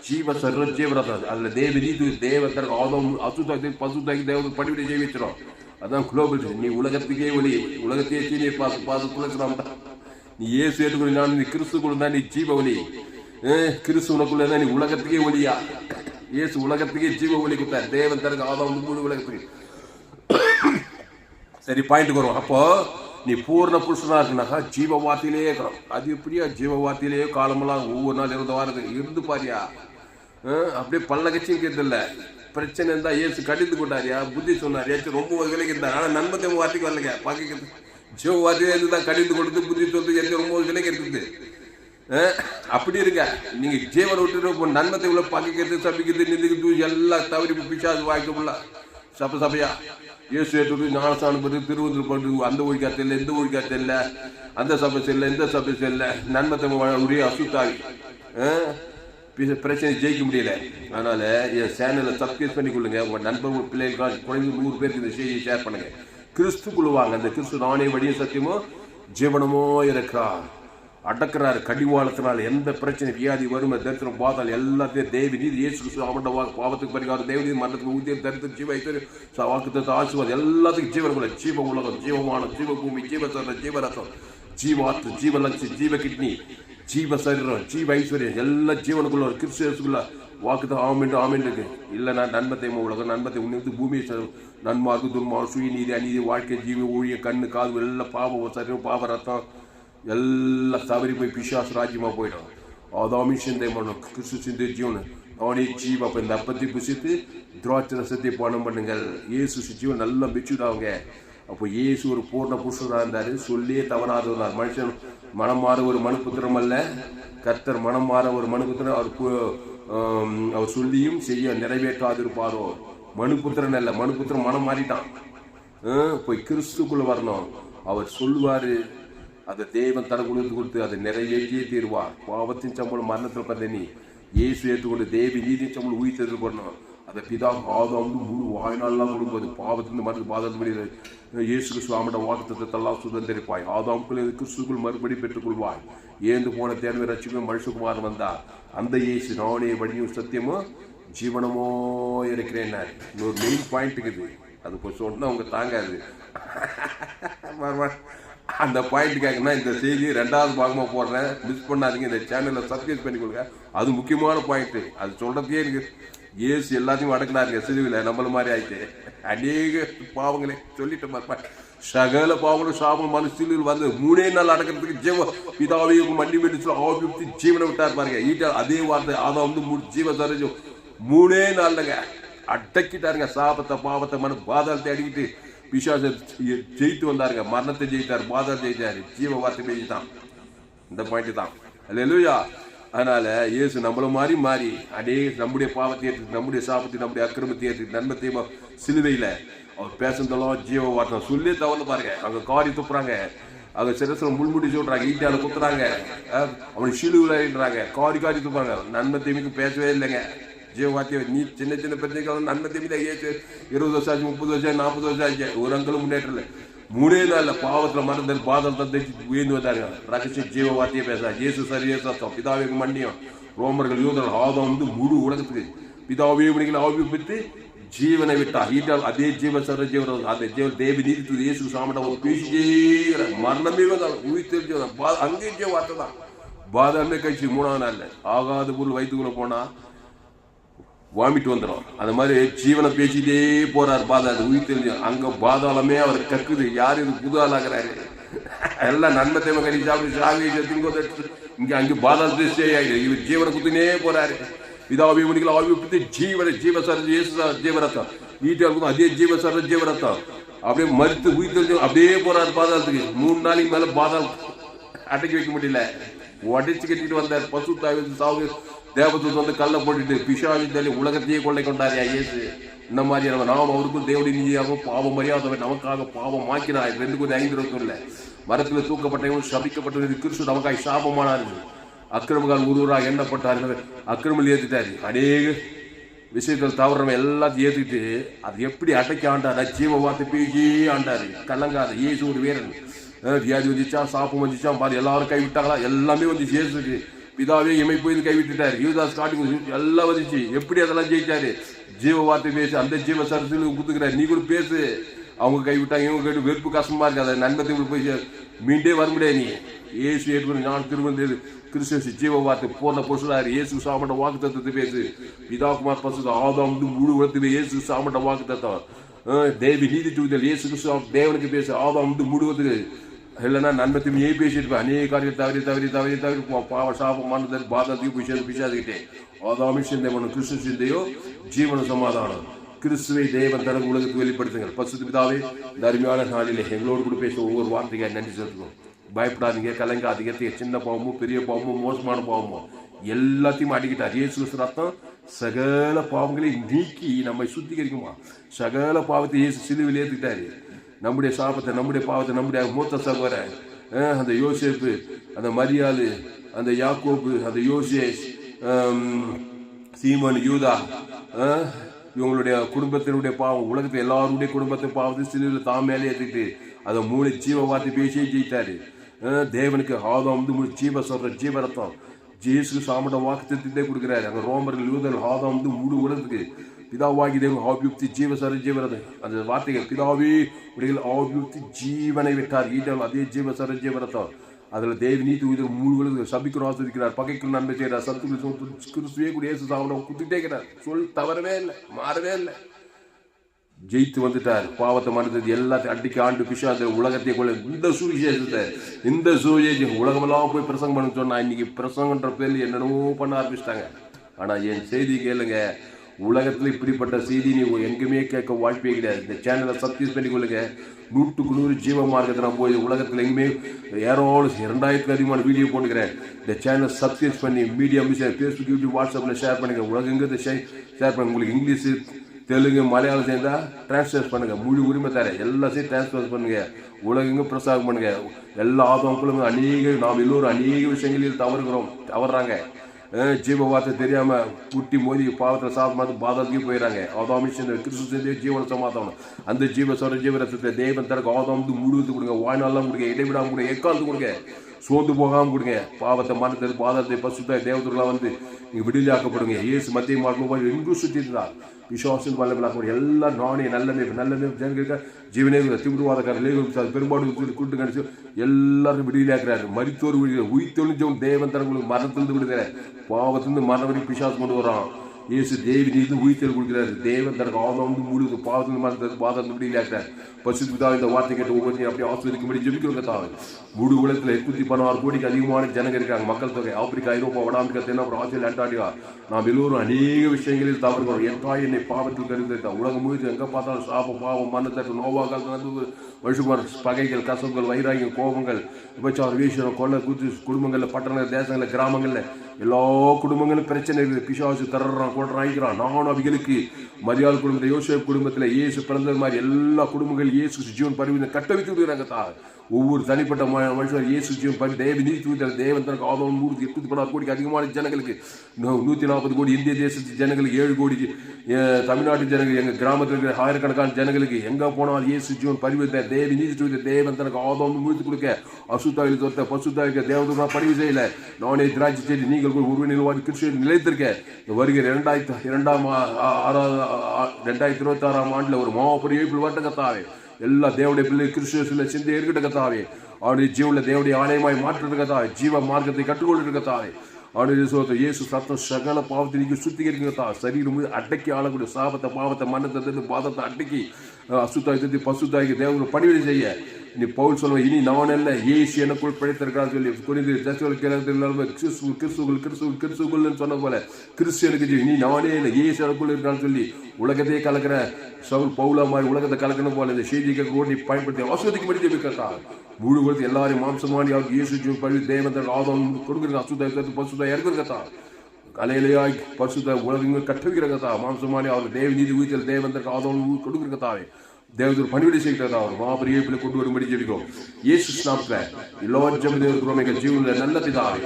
ஜீவ சர்வ ஜீவரதம். அதுல தேவ நீதி தேவத்தர் ஆதம் அசுத்தாக்கி பசுத்தாக்கி தேவத்தை படிவிட ஜெயிச்சிடும். அதான் குளோபல். நீ உலகத்துக்கே ஒளி, உலகத்தையே சீனி பாசு துளசிராம் தான். நீ ஏசு ஏற்றுக்கொள்ள, நீ கிறிஸ்துக்குள்ள தான் நீ ஜீவ ஒளி. கிறிஸ்து உனக்குள்ள தான் நீ உலகத்துக்கே ஒளியா. ஏசு உலகத்துக்கே ஜீவ ஒளி கொடுத்தார். தேவன் தருக்கு ஆதம் முழு உலகத்துக்கு. சரி, பாயிண்ட்டுக்கு வரும். அப்போ நீ பூர்ண புருஷனா இருக்குனாக்கா ஜீவ வார்த்தையிலே இருக்கணும். அது எப்படியா ஜீவ வார்த்தையிலேயே காலமெல்லாம் ஒவ்வொரு நாள் 20 வாரத்துக்கு இருந்து பாரியா. அப்படியே பல்லகச்சியும் கேட்டதில்ல. பிரச்சனை இருந்தா ஏசு கடிந்து கொண்டாரியா, புத்தி சொன்னாரியா, ரொம்ப விலைக்கு இருந்தார். ஆனா நன்மத்தை வார்த்தைக்கு வரலைங்க. பாக்க ஜீவ வார்த்தையில இருந்துதான் கடிந்து கொடுத்து புத்தி சொல்லி ரொம்ப விலைக்கு இருக்குது. அப்படி இருக்க நீங்க ஜீவனை விட்டு நன்மத்தை உள்ள பாக்கிறது சபிக்கிறது நிந்துக்கிறது எல்லாம் தவறி பிசாசு வாய்க்கமுல்ல. சபையா இயேசு ஏற்று ஞானஸ்தானம் பற்றி திருவந்தூர் கொண்டு அந்த ஒழிக்காத்த இல்லை, இந்த ஒழிக்காத்த இல்லை, அந்த சபை செல்ல, இந்த சபை செல்ல, நன்மத்தை உரிய அசுத்தாவி பிரச்சனை ஜெயிக்க முடியல. அதனால என் சேனலை சப்ஸ்கிரைப் பண்ணிக்கொள்ளுங்க. உங்க நண்பர்கள் பிள்ளைகளுக்கு குறைந்து 100 பேருக்கு இந்த செய்தியை ஷேர் பண்ணுங்க. கிறிஸ்துக்குள்ளுவாங்க. அந்த கிறிஸ்து நானே வழியும் சத்தியமோ ஜீவனமோ இருக்கிறார். அடக்கிறாரு கடிவாளத்தினால. எந்த பிரச்சனை, வியாதி, வறுமை, தரித்திரம், பாதாளம் எல்லாத்தையும் தேவி நீதி இயேசு கிறிஸ்து அவன் பாவத்துக்கு பரிகாரம் தேவநீதி மரணத்துக்கு ஊதியம் தரித்திரம் ஜீவ வாக்குத்தத்தை ஆசீர்வாதம் எல்லாத்துக்கும் ஜீவனுக்குள்ள ஜீவ உலகம் ஜீவமானம் ஜீவ பூமி ஜீவசரம் ஜீவரசம் ஜீவாத்து ஜீவலட்சி ஜீவ கிட்னி ஜீவ சரீரம் ஜீவ ஐஸ்வர்யம் எல்லா ஜீவனுக்குள்ள ஒரு கிறிஸ்துக்குள்ள வாக்குதான் ஆமென் இருக்கு. இல்லைன்னா நன்மத்தை உலகம் நன்மத்தை உன்னித்து பூமி நன்மார்க்கு துன்மார்க்கு சுயநீதி அநீதி வாழ்க்கை ஜீவ ஊழிய கண்ணு காது எல்லாம் பாவம் சரீரம் பாவ ரத்தம் எல்லாம் தவறி போய் பிசாசு ராஜ்யமா போயிடும். ஆதாமி சிந்தை பண்ணணும், கிறிஸ்து சிந்தை ஜீவன் நானே ஜீவ. அப்போ இந்த அப்பத்தை புசித்து திராட்சை ரசத்தை பானம் பண்ணுங்கள். இயேசு ஜீவன் நல்லா மெச்சுடாங்க. அப்போ இயேசு ஒரு பூர்ண புருஷனாக இருந்தார். சொல்லியே தவறாதவனார். மனுஷன் மனம் மாற ஒரு மனுபுத்திரம் அல்ல, கர்த்தர் மனம் மாற ஒரு மனுபுத்திரம். அவர் சொல்லியும் செய்ய நிறைவேற்றாதிருப்பாரோ. மனுபுத்திரன் அல்ல, மனுபுத்திரம் மனம் மாறிட்டான். போய் கிறிஸ்துக்குள்ள வரணும். அவர் சொல்லுவாரு, அதை தேவன் தனக்குள்ள கொடுத்து அதை நிறைவேற்றியே தீர்வார். பாவத்தின் சம்பளம் மரணத்தில் பிறந்த நீ இயேசு ஏற்றுக்கொண்டு தேவி நீதியின் சம்பளம் உயிர்த்தது பண்ணணும். அதை பிதா ஆதாம் முழு வாய்நாள்லாம் கொடுக்கும்போது பாவத்திலிருந்து மருந்து பாதத்து இயேசு கிறிஸ்து ஆமட வாக்குத்தத்தெல்லாம் சுதந்திரிப்பாய். ஆதாமுக்குள் கிறிஸ்துக்குள் மறுபடி பெற்றுக்கொள்வாய். ஏந்து போன தேர்வை ரட்சிக்கும் மனுஷகுமார் வந்தார். அந்த இயேசு நானே வழியும் சத்தியமோ ஜீவனமோ இருக்கிறேன். இன்னொரு மெயின் பாயிண்ட் இருக்குது. அது போய் சொன்னா அவங்க தாங்காது. அந்த பாயிண்ட் கேட்கணும்னா இந்த செய்தி 2வது பாகமாக போடுறேன், மிஸ் பண்ணாதீங்க. இந்த சேனலை சப்ஸ்கிரைப் பண்ணிக்கொள்ளுங்க. அது முக்கியமான பாயிண்ட். அது சொல்றதே இருக்கு. இயேசு எல்லாத்தையும் அடக்கினாருங்க சிலுவையில், நம்மள மாதிரி ஆயிட்டு அநேக பாவங்களே சொல்லிட்டு பார்ப்பேன். சகல பாவங்களும் சாபம் சிலுவையில் வந்து 3 நாள் அடக்கிறதுக்கு ஜீவ பிதாவே மண்டி மெடிச்சு ஆபியுக்தி ஜீவனை விட்டார் பாருங்க. அதே வார்த்தை அதை வந்து ஜீவ சரஜு 3 நாள்லங்க அடக்கிட்டாருங்க. சாபத்தை பாவத்தை பாதாளத்தை அடிக்கிட்டு பிசாசை ஜெயித்து வந்தாருங்க. மரணத்தை ஜெயித்தார், பாதாளத்தை ஜெயித்தாரு, ஜீவ வார்த்தை பேசிட்டான். இந்த பாயிண்ட் தான். அல்லேலூயா. அதனால இயேசு நம்மள மாறி மாறி நம்முடைய பாவத்தை ஏற்று, நம்முடைய சாபத்தை, நம்முடைய அக்கிரமத்தை ஏற்று, நன்மத்தையும் சிலுவையில அவர் பேசுனதெல்லாம் ஜீவ வார்த்தை சொல்லி தவறு பாருங்க. அவங்க காரி துப்புறாங்க, அவங்க சிரசில் முள்முடி சொல்றாங்க, ஈட்டால குத்துறாங்க, அவனுக்கு சிலுவைன்றாங்க, காரி துப்புறாங்க. நன்மத்தையும் பேசவே இல்லைங்க. ஜீவ வார்த்தையை நீ சின்ன சின்ன பிரச்சனைகள் நன்மத்தையும் தான் ஏற்று 20 வருஷம் ஆச்சு, 30 வருஷம், 40 வருஷம் ஆச்சு, ஒரு அங்களும் முன்னேற்றம் இல்லை. 3 நாள்ல பாவத்தில் மறந்து பாதத்தை தைச்சு உயர்ந்து வந்தாங்க. ரகசிய ஜீவ வார்த்தையை பேச இயேசு சரியே சத்தம் பிதாவே மன்னியம். ரோமர்கள் யூதர்கள் ஆதம் வந்து முழு உலகத்துக்கு பிதாவே ஆவிப்பித்து ஜீவனை விட்டா ஈட்டால் அதே ஜீவ சர ஜீவன் அந்த ஜீவ தேவி நீதி இயேசு சாமட்ட பேசிட்டே மரணமே வந்தாலும் உயிர் தெரிஞ்சு அங்கேயும் ஜீவ வார்த்தை தான். பாதாளமே கழிச்சு 3வது நாள்ல ஆகாத பொருள் வயிற்றுக்குள்ள போனா வாமிட்டு வந்துடும். அந்த மாதிரி ஜீவனை பேசிட்டே போறாரு பாதாள உயிர் தெரிஞ்சு. அங்க பாதாளமே அவர் கக்குது. யாரு இது புது ஆளாகிறாரு? எல்லாம் நன்மத்தை கறி சாப்பிட்டு இங்க அங்கே பாதாள இவர் ஜீவனை குத்துனே போறாரு. பிதாவை மணிகள் ஆவி ஜீவனை ஜீவசர ஜீவரத்தம் வீட்டில் அதே ஜீவசர ஜீவரத்தம் அப்படியே மறுத்து உயிர் தெரிஞ்சு அப்படியே போறாரு பாதாளத்துக்கு. 3 நாளைக்கு மேல பாதாளம் அடக்கி வைக்க முடியல. உடைச்சு கட்டிட்டு வந்தார். பசு தாய் சாவு தேவதூத் வந்து கல்லை போட்டுட்டு பிசாசு உலகத்தையே கொள்ளை கொண்டாரியா இயேசு. இந்த மாதிரி நாம் அவருக்கும் தேவடி நீதியாகவும் பாவம் மரியாதை நமக்காக பாவம் மாக்கினார். 2:5 மரத்தில் தூக்கப்பட்டவர்கள் சபிக்கப்பட்டவர்கள் கிறிஸ்து நமக்காக சாபமானார்கள். அக்கிரமக்கால் ஒருவராக எண்ணப்பட்டார்கள். அக்கிரமல் ஏற்றுட்டாரு. அநேக விஷயத்தில் தவறவன் எல்லாத்தையும் ஏற்றுக்கிட்டு அது எப்படி அடக்கி ஆண்டார். ஜீவ வார்த்தை பேசி ஆண்டாரு. கலங்காத இயேசு ஒரு வீரன். வியாதி வந்துச்சா, சாப்பம் வந்துச்சா, பாரு எல்லாரும் கைவிட்டாங்களா? எல்லாமே வந்துச்சு இயேசுக்கு. பிதாவே எமை போய் கைவிட்டுட்டாரு. யூதாஸ் காட்டி எல்லாம் வந்துச்சு. எப்படி அதெல்லாம் ஜெயிச்சாரு? ஜீவ வார்த்தை பேசு. அந்த ஜீவ சரத்தில் குத்துக்கிறாரு. நீ கூட பேசு. அவங்க கைவிட்டாங்க, இவங்க கேட்டு வெறுப்பு கஷ்டமா இருக்கு. அதை நன்மத்தை போய் மீண்டே வர முடியாது. நீ இயேசு ஏற்கனவே நான் திரும்ப கிறிஸ்து ஜீவ வார்த்தை பூர்ண பொருளாரு. இயேசு சாமட்ட வாக்கு தத்துவத்தை பேசு. பிதாகுமார் பசு ஆதாம் முழு உலகத்தில் இயேசு சாமட்ட வாக்கு தத்துவம் தேவி நீதி தூதல் இயேசு கிறிஸ்து தேவனுக்கு பேசு. ஆதாம் முழுவதுக்கு இல்லைன்னா நன்மத்தையும் ஏன் பேசியிருப்பேன். அநேக காரியம் தவறி பாவ சாபமானது பாதத்தையும் போய் சேர்ந்து பிசாதுக்கிட்டே ஆதாமி சிந்தைமனு கிறிஸ்து சிந்தையோ ஜீவன சமாதானம். கிறிஸ்துவை தேவன் தனக்கு உலகத்துக்கு வெளிப்படுத்துங்கள். பசுத்து பிதாவே இந்த அருமையான நாளிலே எங்களோடு கூட பேச ஒவ்வொரு வார்த்தைக்கு நன்றி செலுத்துவோம். பயப்படாதீங்க, கலங்காதீங்க. சின்ன பாவமோ பெரிய பாவமோ மோசமான பாவமோ எல்லாத்தையும் அடிக்கிட்டார். இயேசு ரத்தம் சகல பாவங்களை நீக்கி நம்மை சுத்திகரிக்குமா. சகல பாவத்தை இயேசு சிலுவையில் ஏற்றுக்கிட்டாரு. நம்முடைய சாபத்தை, நம்முடைய பாவத்தை, நம்முடைய மூத்த சகோதரன் அந்த யோசேப்பு, அந்த மரியாளு, அந்த யாக்கோபு, அந்த யோசேஷ், சீமோன், யூதா, இவங்களுடைய குடும்பத்தினுடைய பாவம், உலகத்தில் எல்லாருடைய குடும்பத்தை பாவத்தை சிலுவையில் தாம் மேலே ஏற்றிட்டு அதை 3 ஜீவ வார்த்தை பேசியே ஜெயித்தாரு. தேவனுக்கு ஆதாம் வந்து ஜீவ சொல்ற ஜீவ ரத்தம் ஜேசு சாமட வாக்கு தத்துவத்தை கொடுக்குறாரு. அங்கே ரோமர்கள் யூதர்கள் ஆதாம் வந்து முழு உலகத்துக்கு பிதாவாகி தேவன் ஆபியுக்தி ஜீவசர ஜீவரதம் அந்த வார்த்தைகள் பிதாவே உடைய ஆபியுக்தி ஜீவனை விட்டார். ஈட்டால் அதே ஜீவசர ஜீவரத்தம் அதில் தேவி நீதி உயிர் 3 உலகத்துக்கு சபிக்கிறோம், ஆசிரிக்கிறார், பகைக்கு நன்மை செய்கிறார், சத்துக்கள் கிறிஸ்துவே கூட இயேசு சாமட குத்திட்டே இருக்கிறார். சொல் தவறவே இல்லை, மாறவே இல்லை. ஜெயித்து வந்துட்டார். பாவத்தை மறந்தது எல்லாத்தையும் அடிக்க ஆண்டு பிசாசு உலகத்தை கொள்ள இந்த சுவிசேஷம் உலகமெல்லாம் போய் பிரசங்கம் பண்ண சொன்னா இன்னைக்கு பிரசங்கன்ற பேர்ல என்னென்னமோ பண்ண ஆரம்பிச்சிட்டாங்க. ஆனா என் செய்தி கேளுங்க, உலகத்துல இப்படிப்பட்ட செய்தி நீ எங்குமே கேட்க வாய்ப்பே கிடையாது. இந்த சேனலை சப்ஸ்கிரைப் பண்ணி கொள்ளுங்க. 100க்கு 100 ஜீவ மார்க்கத்தை நான் போய் உலகத்துல எங்குமே ஏரோடு 2000க்கு அதிகமான வீடியோ போட்டுக்கிறேன். இந்த சேனலை சப்ஸ்கிரைப் பண்ணி மீடியா ஃபேஸ்புக், யூடியூப், வாட்ஸ்அப்ல ஷேர் பண்ணுங்க. உலகங்க ஷேர் பண்ணுங்க. உங்களுக்கு இங்கிலீஷ், தெலுங்கு, மலையாளம் சேர்ந்தா டிரான்ஸ்லேட் பண்ணுங்க. முழு உரிமை தரேன். எல்லாத்தையும் டிரான்ஸ்லேட் பண்ணுங்க. உலகங்க பிரசாரம் பண்ணுங்க. எல்லா ஆதவங்களும் நாம் எல்லோரும் அநேக விஷயங்களில் தவறுறாங்க. ஜீவ வார்த்தை தெரியாம குட்டி மோதி பாவத்தில் சாப்பிட்டு பாதத்துக்கு போயிடறாங்க. ஆதாமிஷன் கிறிஸ்து ஜீவன சமாதானம் அந்த ஜீவ சொல்ற ஜீவரத்தை தேவன் தனக்கு ஆதாம் முழுவதுக்கு கொடுங்க. வாய்நாளெல்லாம் கொடுங்க, இடைவிடாம கொடுங்க, எக்காலத்து கொடுங்க. சோர்ந்து போகாமல் கொடுங்க. பாவத்தை மனத்தை பாதத்தை பசுத்தாய் தேவதூர்களாக வந்து நீங்கள் விடுதலையாக்கப்படுங்க. இயேசு மத்திய மார்க்கும் எங்கும் சுற்றி இருந்தார். விசுவாசம் வல்லவர்களாக எல்லாம் நானே நல்ல ஜனங்க ஜீவனே திமுகவாதக்காரர் பெரும்பாடு கூட்டு கணிச்சு எல்லாரும் விடுதலையாக்குறாரு. மரித்தோர் விடுதலை உயிர்த்தொழிஞ்சவன் தேவன் தரங்களுக்கு மரணத்திலிருந்து விடுதலை, பாவத்திலிருந்து மரண வரைக்கும் பிசாசு கொண்டு வரான். இயேசு தேவனிலிருந்து உயிர்த்தல் கொடுக்கிறாரு. தேவன் தனக்கு ஆதாம் முழு பாவத்திலிருந்து மரணத்தை பாதத்தை விடுதலையாக்குறாரு. பசுத்தா இந்த வார்த்தை கேட்டு ஒவ்வொரு அப்படியே ஆஸ்வதிக்கும்படி ஜெபிக்கிறவங்க தான். முழு உலகத்தில் 816 கோடிக்கு அதிகமான ஜனங்க இருக்காங்க. மக்கள் தொகை ஆப்பிரிக்கா, ஐரோப்பா, வட அமெரிக்கா, தென்னாப்பிரிக்கா, ஆஸ்திரேலியா, அண்டார்டிகா. நாம் எல்லோரும் அநேக விஷயங்களில் தவறுகிறோம். என் தாய் என்னை பாவத்தில் கருதிருக்கா. உலகம் முழுது எங்கே பார்த்தாலும் சாபம், பாவம், மரணத்தட்டு, நோவாக்கள், மனுஷகுமார், பகைகள், கசவுகள், வைராகியம், கோபங்கள், விபச்சாரம், வீசனம், கொள்ளை, கூத்து, குடும்பங்களில், பட்டணங்கள், தேசங்களில், கிராமங்களில் எல்லா குடும்பங்களும் பிரச்சனை இருக்குது. பிசாசு தர்றான், கொள்றான். நானும் அவைகளுக்கு மரியாதை குடும்பத்தில், யோசேப் குடும்பத்தில் இயேசு பிறந்தது மாதிரி எல்லா குடும்பங்கள் இயேசு ஜீவன் பரிவு கட்டவித்து விடுகிறாங்க தான். ஒவ்வொரு தனிப்பட்ட மனுஷன் இயேசு ஜீவன் பரிவு தேவ நீதி தேவன் தனக்கு ஆதவன் 116 கோடிக்கு அதிகமான ஜனங்களுக்கு, 140 கோடி இந்திய தேசத்து ஜனங்களுக்கு, 7 கோடிக்கு தமிழ்நாட்டு ஜனங்கள், எங்கள் கிராமத்தில் இருக்கிற ஆயிரக்கணக்கான ஜனங்களுக்கு எங்கே போனால் இயேசு ஜீவன் பரிவு தேவ நீதி தேவன் தனக்கு ஆதவன் முடித்து கொடுக்க. அசுத்தாயில் தோற்ற பசுத்தாய்க்க தேவதூரா பதிவு செய்யல. நானே திராட்சை செடி நீங்கள் ஒரு நிலவாடி கிறிஸ்துவ நிலைத்திருக்க. வருகிற 2026 ஆண்டில் ஒரு மாபெரிய வரட்டங்கத்தாவே எல்லா தேவடைய பிள்ளை கிறிஸ்துவ சிந்தை இருக்கட்ட கத்தாவே. அவருடைய ஜீவனில் தேவடைய ஆலயமாய் மாற்று கத்தாவே. ஜீவ மார்க்கத்தை கற்றுக்கொண்டு கத்தாவே. அவருடைய சோதனை இயேசு சத்தம் சகல பாவத்தை நீங்க சுத்திகரிக்கிறதா. சரீரம் அடக்கி ஆளக்கூடிய சாபத்தை, பாவத்தை, மன்னத்தை, பாதத்தை அடக்கி அசுத்தாயத்தை பசுத்தாய்க்கு தேவனை பணிவிடை செய்ய. நீ பவுல் சொல்லுவேன், இனி நான் அல்ல இயேசு எனக்குள் பிழைத்திருக்கிறான்னு சொல்லி கிறிஸ்துவல் சொன்ன போல கிறிஸ்துவனுக்கு இனி நானே இல்லை இயேசு எனக்குள் இருக்கான்னு சொல்லி உலகத்தையே கலக்கிற சவுல் பவுலா மாதிரி உலகத்தை கலக்கணும் போல இந்த செய்திக்கு நீ பயன்படுத்தி ஆஸ்வதிக்கு மனித வைக்கிறதா. முழு உலகத்தை எல்லாரையும் மாம்சமானி அவருக்கு இயேசு பழி தேவன் ஆதம் கொடுக்குறது அசுத்தாய் பசுத்தாய் இறக்குறதா. கலையிலையாய் பசுத்த உலகங்கள் கற்றுக்கிறதா. மாம்சமானி அவர் தேவ நீதி உயிர்த்தல் தேவன் ஆதம் கொடுக்குறதாவே. தேவதூர் பணிவிடை செய்கிறதா. அவர் மாபெரிய கொண்டு வரும்படி ஜெபிக்கும். இயேசு நாமத்தில் எல்லா ஜெப ஜீவனில் நல்ல பிதாவே.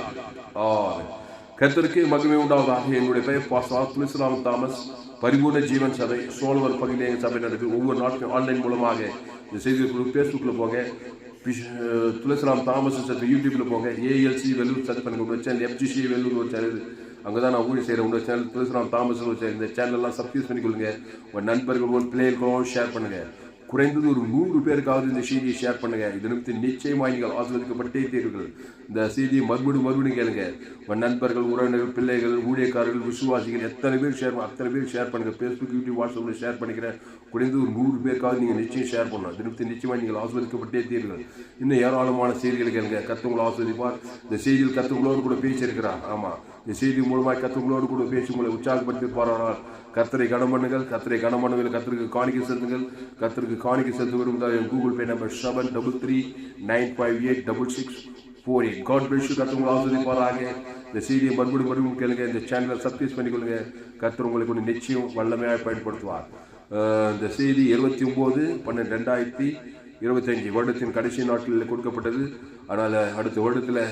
கர்த்தருக்கு மகிமை உண்டாவதாக. என்னுடைய பெயர் பாஸ்டர் துளசிராம் தாமஸ், பரிபூர்ண ஜீவன் சபை, சோழவர் பகுதியில் எங்கள் சபை நடக்குது. ஒவ்வொரு நாட்களும் ஆன்லைன் மூலமாக இந்த செய்திகள் ஃபேஸ்புக்கில் போங்க, துளசிராம் தாமஸ் சர்ச் யூடியூப்பில் போங்க, ஏஎல்சி வெள்ளூர் சர்ச் பண்ணுங்க. ஒரு சேனல் FGC வெள்ளூர் ஒரு சேனல், அங்கே தான் நான் ஊழி செய்கிறேன். உங்கள் சேனல் துளசிராம் தாமஸ் ஒரு சேனல். இந்த சேனல்லாம் சப்ஸ்கிரைப் பண்ணிக்கொள்ளுங்க. உங்கள் நண்பர்கள், உங்கள் பிள்ளைகளுக்கும் ஷேர் பண்ணுங்கள். குறைந்தது ஒரு 100 பேருக்காவது இந்த செய்தியை ஷேர் பண்ணுங்க. இது நிமித்தம் நிச்சயமாக நீங்கள் ஆசீர்வதிக்கப்பட்டே தீர்கள். இந்த செய்தியை மறுபடியும் கேளுங்க. உங்கள் நண்பர்கள், உறவினர்கள், பிள்ளைகள், ஊழியக்காரர்கள், விசுவாசிகள் அத்தனை பேர் ஷேர் பண்ணுங்க. ஃபேஸ்புக், யூடியூப், வாட்ஸ்அப்பில் ஷேர் பண்ணிக்கிறேன். குறைந்தது ஒரு 100 பேருக்காவது நீங்கள் நிச்சயம் ஷேர் பண்ணணும். இது நிமித்தம் நிச்சயமாக நீங்கள் ஆசீர்வதிக்கப்பட்டே தீர்கள். இன்னும் ஏராளமான செய்திகளை கேளுங்க. கர்த்தர் ஆசீர்வதிப்பார். இந்த செய்தியில் கர்த்தர்களோடு கூட பேசியிருக்கிறார். ஆமாம், இந்த செய்தி மூலமாக கர்த்தர்களோடு கூட பேசி உங்களை உற்சாகப்படுத்திப்பாரானால் கர்த்தரை கனம் பண்ணுங்கள். கர்த்தரை கனம் பண்ணுங்கள். கர்த்தருக்கு காணிக்கை செலுத்துங்கள். கர்த்தருக்கு காணிக்கை செலுத்த விரும்புகிறார். என் Google Pay number 73395648. God bless you. கர்த்தர் உங்களை ஆசீர்வதிப்பாராக. இந்த செய்தியை மறுபடியும் கேளுங்க. இந்த சேனலை சப்ஸ்கிரைப் பண்ணிக்கொள்ளுங்க. கர்த்தர் உங்களுக்கு ஒரு நிச்சயம் வல்லமையாக பயன்படுத்துவார். இந்த செய்தி 29/12/2025 வருடத்தின் கடைசி நாட்களில் கொடுக்கப்பட்டது. அதனால் அடுத்த வருடத்தில்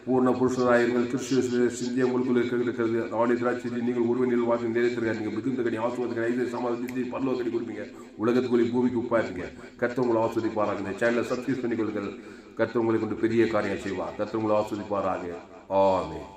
பூர்ண புருஷராயிருங்கள். கிறிஸ்துவ சிந்திய உங்களுக்குள் இருக்கிறது. நானே திராட்சை நீங்கள் ஒருவனில் வாக்கு நிறைவேற்றுங்க. நீங்கள் மிகுந்த கடி ஆசுவதிக்க ஐந்து சமாதி பரலோக கடி கொடுப்பீங்க. உலகத்துக்குள்ளே பூமிக்கு உப்பாயிருங்க. கர்த்தர் உங்களை ஆஸ்வதிப்பாராங்க. இந்த சேனலை சப்ஸ்கிரைப் பண்ணிக்கொள்ளுங்கள். கர்த்தர் உங்களை கொண்டு பெரிய காரியம் செய்வார். கர்த்தர் உங்களை ஆஸ்வதிப்பாராங்க. ஆமென்.